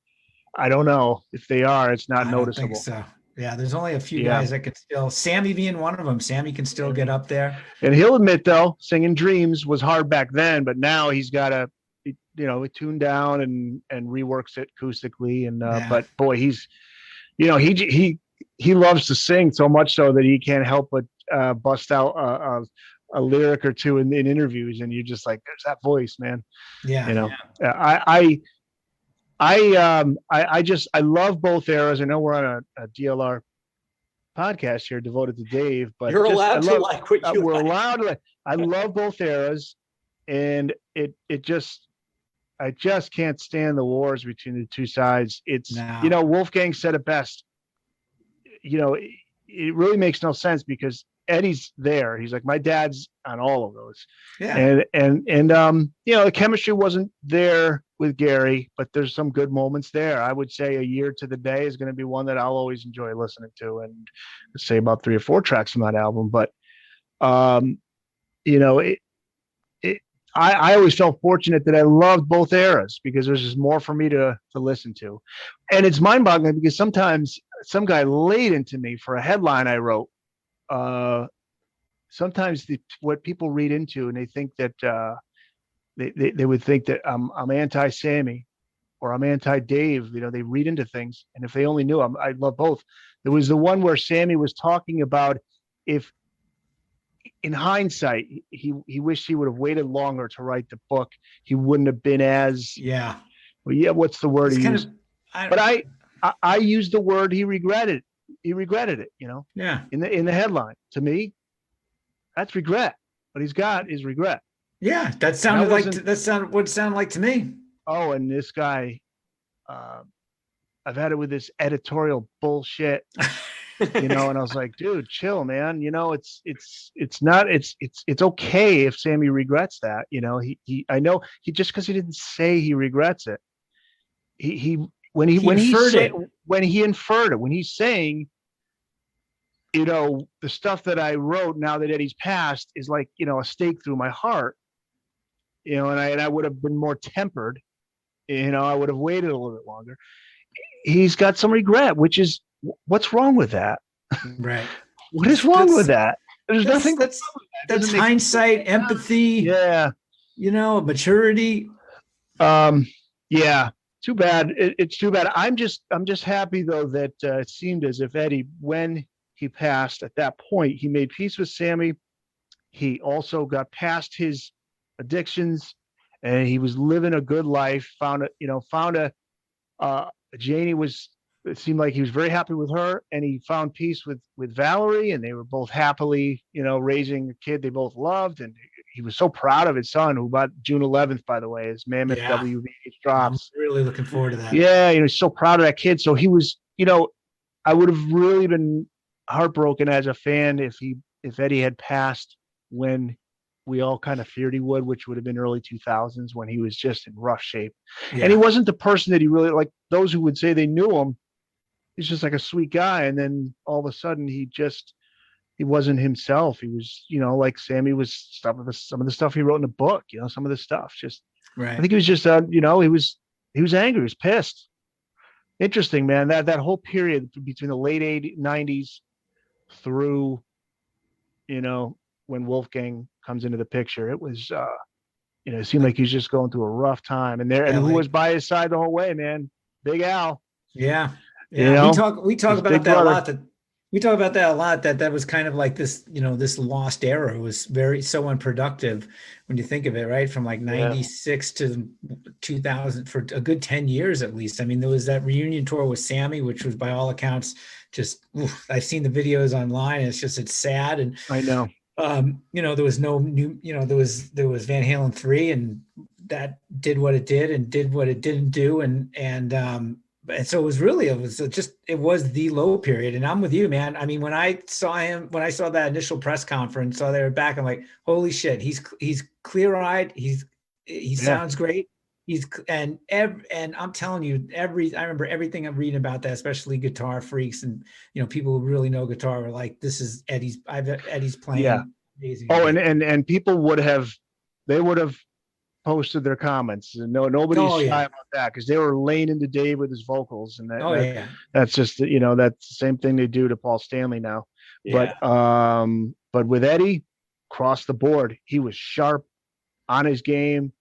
I don't know if they are. It's not noticeable. I don't think so. Yeah, there's only a few guys that can still, Sammy being one of them. Sammy can still get up there. And he'll admit, though, singing Dreams was hard back then, but now he's got to, tune down and reworks it acoustically. And but boy, he's, he loves to sing so much so that he can't help but bust out a lyric or two in interviews, and you're just like, there's that voice, man. Yeah. I love both eras. I know we're on a DLR podcast here devoted to Dave, but you're allowed to like what you we're like. allowed to. I love both eras, and I just can't stand the wars between the two sides. It's Wolfgang said it best. It really makes no sense because Eddie's there. He's like, my dad's on all of those. Yeah. And the chemistry wasn't there with Gary, but there's some good moments there. I would say A Year to the Day is going to be one that I'll always enjoy listening to, and say about 3 or 4 tracks from that album. But, I always felt fortunate that I loved both eras because there's just more for me to listen to. And it's mind boggling because sometimes some guy laid into me for a headline I wrote. Sometimes what people read into, and they think that they would think that I'm anti-Sammy or I'm anti-Dave. They read into things, and if they only knew, I love both. There was the one where Sammy was talking about if, in hindsight, he wished he would have waited longer to write the book. He wouldn't have been as what's the word he used? But I used the word he regretted. He regretted it, in the headline. To me, that's regret. What he's got is regret. Yeah, that sounded what it sounded like to me. Oh, and this guy, I've had it with this editorial bullshit, and I was like, dude, chill, man. It's okay if Sammy regrets that. I know he just because he didn't say he regrets it. When he inferred it, when he's saying, the stuff that I wrote now that Eddie's passed is like, a stake through my heart, and I would have been more tempered, I would have waited a little bit longer. He's got some regret, which is what's wrong with that? Right. What is wrong with that? There's nothing. That's hindsight, empathy. Yeah. Maturity. Yeah. Too bad. It's too bad. I'm just happy though that it seemed as if Eddie, when he passed at that point, he made peace with Sammy. He also got past his addictions, and he was living a good life. Found Janie it seemed like he was very happy with her, and he found peace with Valerie, and they were both happily, raising a kid they both loved. And he was so proud of his son, who about June 11th, by the way, his Mammoth WVH drops. I'm really looking forward to that. Yeah. He's so proud of that kid. So he was, I would have really been heartbroken as a fan if Eddie had passed when we all kind of feared he would, which would have been early 2000s when he was just in rough shape. Yeah. And he wasn't the person that he really, like those who would say they knew him, he's just like a sweet guy. And then all of a sudden he wasn't himself. He was, like Sammy was some of the stuff he wrote in the book, some of the stuff just, right. I think he was just, he was angry. He was pissed. Interesting, man. That whole period between the late 90s through, when Wolfgang comes into the picture, it was, it seemed like he was just going through a rough time. And who was by his side the whole way, man? Big Al. Yeah. Yeah. We talk about that a lot. We talk about that a lot, that was kind of like this, this lost era. It was so unproductive when you think of it, right? From like 96 to 2000 for a good 10 years, at least. I mean, there was that reunion tour with Sammy, which was by all accounts, just, I've seen the videos online. And it's sad. And I know, there was no new, there was Van Halen 3, and that did what it did and did what it didn't do. And so it was the low period. And I'm with you, man. I mean, when I saw that initial press conference, saw they were back, I'm like, holy shit, he's clear-eyed. He sounds great. And I'm telling you, I remember everything I'm reading about that, especially guitar freaks and, people who really know guitar were like, this is Eddie's playing. Yeah. Amazing. Oh, and people would have posted their comments, and nobody's shy about that, because they were laying into Dave with his vocals, and that's just, that's the same thing they do to Paul Stanley now. Yeah. But with Eddie, across the board, he was sharp on his game,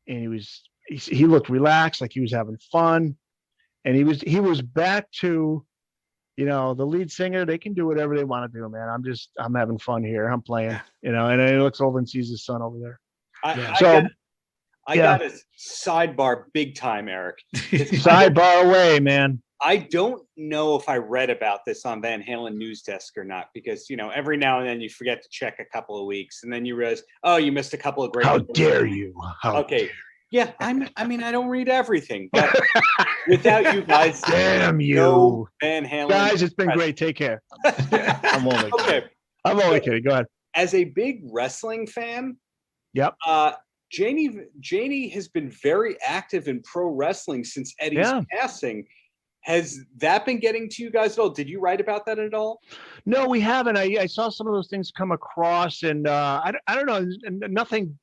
and he looked relaxed, like he was having fun, and he was back to, the lead singer. They can do whatever they want to do, man. I'm having fun here. I'm playing, and he looks over and sees his son over there. I got a sidebar big time, Eric. Sidebar away, man. I don't know if I read about this on Van Halen News Desk or not, because, every now and then you forget to check a couple of weeks and then you realize, oh, you missed a couple of great. How dare you? Okay. Yeah. I don't read everything, but without you guys. Damn you. No Van Halen. Guys, it's been great. Take care. I'm only kidding. I'm only kidding. Go ahead. As a big wrestling fan. Yep. Janie has been very active in pro wrestling since Eddie's passing. Has that been getting to you guys at all? Did you write about that at all? No, we haven't. I saw some of those things come across, and I don't know. Nothing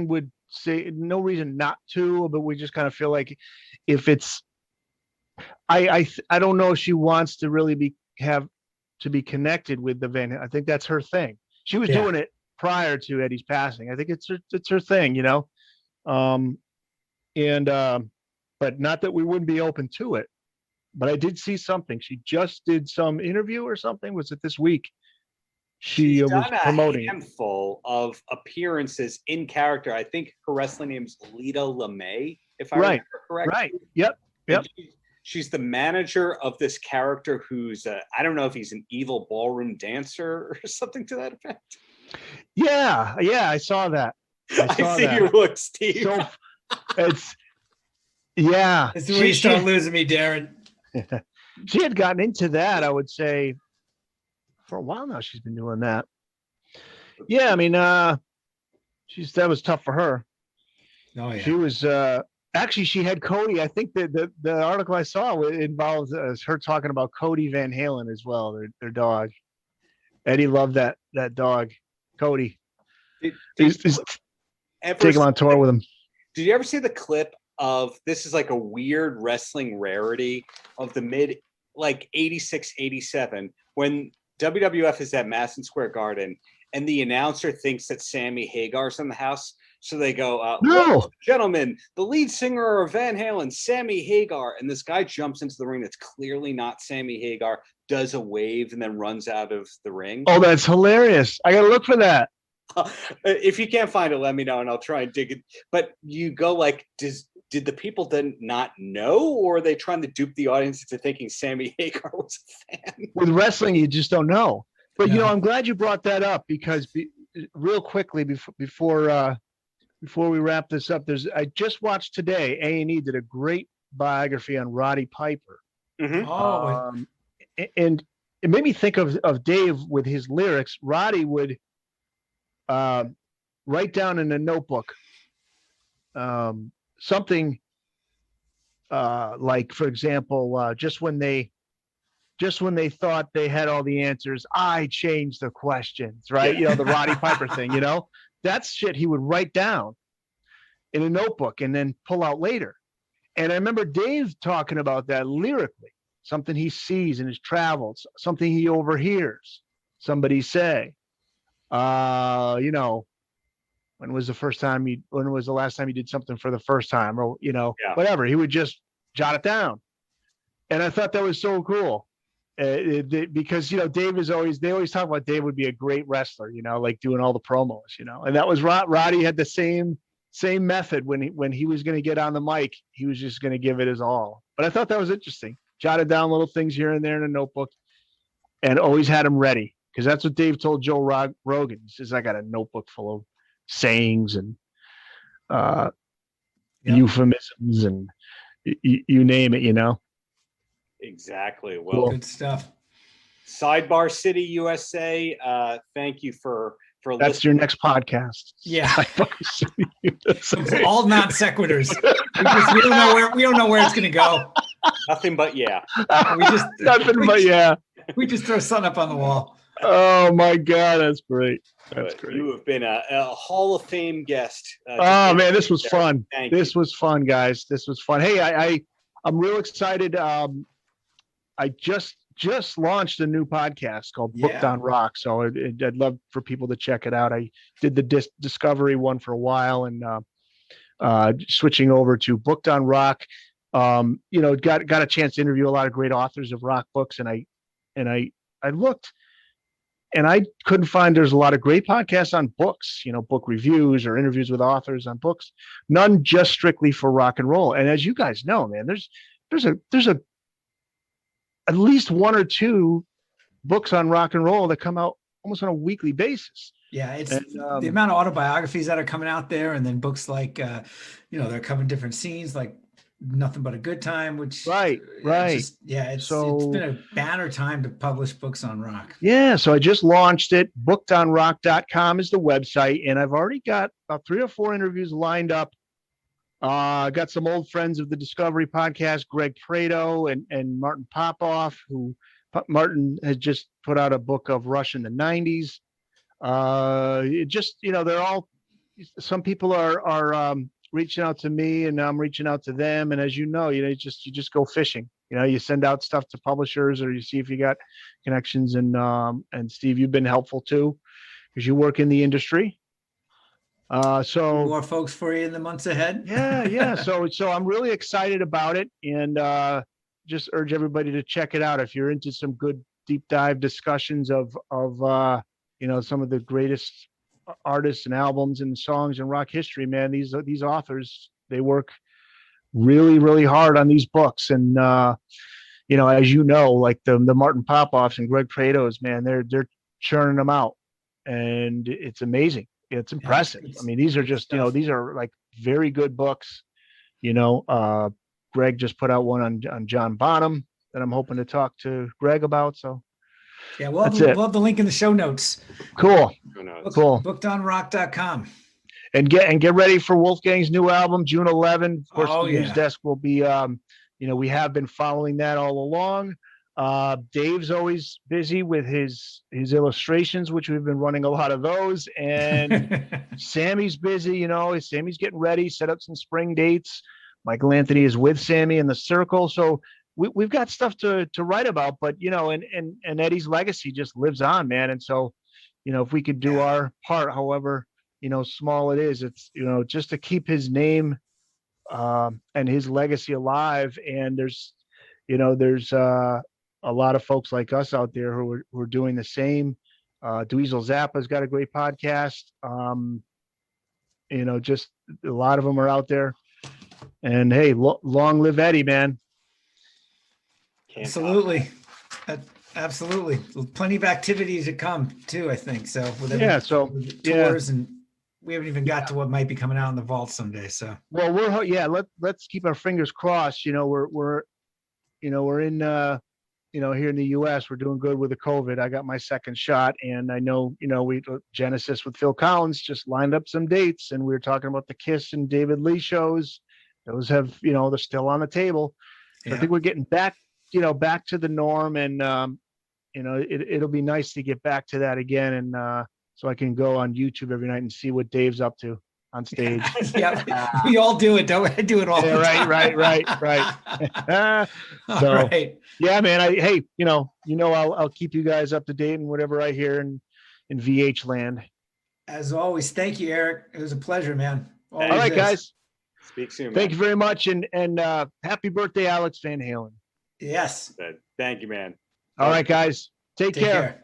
would say, no reason not to, but we just kind of feel like if it's, I don't know if she wants to really be connected with the Van. I think that's her thing. She was doing it prior to Eddie's passing. I think it's her thing, but not that we wouldn't be open to it. But I did see something. She just did some interview or something. Was it this week? She was promoting a handful of appearances in character. I think her wrestling name's Lita LeMay, if I remember correctly. Right. Yep. She's the manager of this character who's I don't know if he's an evil ballroom dancer or something to that effect. Yeah, I saw that. I see your look, Steve. So it's This is where you start losing me, Darren. She had gotten into that, I would say, for a while now. She's been doing that. Yeah, I mean, that was tough for her. Oh yeah. She was actually, she had Cody. I think the article I saw involves her talking about Cody Van Halen as well, their dog. Eddie loved that dog, Cody. Take him on tour with him. Did you ever see the clip of, this is like a weird wrestling rarity of the mid 86, 87, when WWF is at Madison Square Garden and the announcer thinks that Sammy Hagar's in the house. So they go, no, gentlemen, the lead singer of Van Halen, Sammy Hagar. And this guy jumps into the ring that's clearly not Sammy Hagar, does a wave, and then runs out of the ring. Oh, that's hilarious. I got to look for that. If you can't find it, let me know and I'll try and dig it. But you go did the people then not know, or are they trying to dupe the audience into thinking Sammy Hagar was a fan? With wrestling, you just don't know. But I'm glad you brought that up, because real quickly before we wrap this up, I just watched today, A&E did a great biography on Roddy Piper. Mm-hmm. And it made me think of Dave with his lyrics. Roddy would write down in a notebook something like, for example, just when they thought they had all the answers, I changed the questions, right? The Roddy Piper thing, that's shit he would write down in a notebook and then pull out later. And I remember Dave talking about that lyrically, something he sees in his travels, something he overhears somebody say, when was the last time you did something for the first time, or, whatever, he would just jot it down. And I thought that was so cool. Because Dave they always talk about Dave would be a great wrestler, like doing all the promos, and that was Roddy had the same method when he was going to get on the mic. He was just going to give it his all. But I thought that was interesting. Jotted down little things here and there in a notebook, and always had them ready, because that's what Dave told Joe Rogan. He says, I got a notebook full of sayings and euphemisms and you name it, Exactly. Well, good stuff. Sidebar City, USA. Thank you for that's listening. your next podcast. Yeah. All non sequiturs. We don't know where it's going to go. Nothing but yeah. We just throw sun up on the wall. Oh my God, that's great. That's great. You have been a Hall of Fame guest. Oh man, this was fun. This was fun, guys. This was fun. Hey, I'm real excited. I just launched a new podcast called Booked on Rock, so I'd love for people to check it out. I did the Discovery one for a while, and switching over to Booked on Rock. Got a chance to interview a lot of great authors of rock books, and I looked. and I couldn't find, there's a lot of great podcasts on books, book reviews or interviews with authors on books, none just strictly for rock and roll. And as you guys know, man, there's at least one or two books on rock and roll that come out almost on a weekly basis. Yeah, it's the amount of autobiographies that are coming out there, and then books like, they're covering different scenes, like Nothing But a Good Time, which right. It's been a banner time to publish books on rock. Yeah, so I just launched it. Bookedonrock.com is the website, and I've already got about 3 or 4 interviews lined up. I got some old friends of the Discovery podcast, Greg Prado and Martin Popoff, who Martin has just put out a book of Rush in the 90s. They're all, some people are reaching out to me and I'm reaching out to them. And as you just go fishing, you send out stuff to publishers or you see if you got connections. And Steve, you've been helpful too, because you work in the industry. So more folks for you in the months ahead. Yeah. So I'm really excited about it, and just urge everybody to check it out if you're into some good deep dive discussions of some of the greatest artists and albums and songs in rock history. Man, these authors, they work really, really hard on these books, and as like the Martin Popoffs and Greg Prados, man, they're churning them out, and it's amazing. It's impressive. I mean, these are just, these are like very good books. Greg just put out one on John Bonham that I'm hoping to talk to Greg about. So yeah, we'll have the link in the show notes. Cool. Cool. Bookedonrock.com. And get ready for Wolfgang's new album, June 11. Of course, the News Desk will be, we have been following that all along. Dave's always busy with his illustrations, which we've been running a lot of those, and Sammy's busy. Sammy's getting ready, set up some spring dates. Michael Anthony is with Sammy in the Circle, so we've got stuff to write about. But and Eddie's legacy just lives on, man. And so if we could do our part, however small it is, it's just to keep his name and his legacy alive. And there's a lot of folks like us out there who are doing the same. Dweezil Zappa's got a great podcast. Just a lot of them are out there. And hey, long live Eddie, man. Absolutely. Absolutely. Plenty of activities to come too, I think. So with tours, and we haven't even got to what might be coming out in the vault someday. So let's keep our fingers crossed. We're in here in the US, we're doing good with the COVID. I got my second shot, and I know, we Genesis with Phil Collins just lined up some dates, and we were talking about the Kiss and David Lee shows. Those have, they're still on the table. So I think we're getting back to the norm, and it'll be nice to get back to that again. And so I can go on YouTube every night and see what Dave's up to on stage. We all do it, don't we? I do it all the time. Right. So, right. Yeah, man. I'll keep you guys up to date and whatever I hear in VH land. As always, thank you, Eric. It was a pleasure, man. All right, guys. Speak soon. Thank you very much, and happy birthday, Alex Van Halen. Yes. Thank you, man. All right, guys. Take care.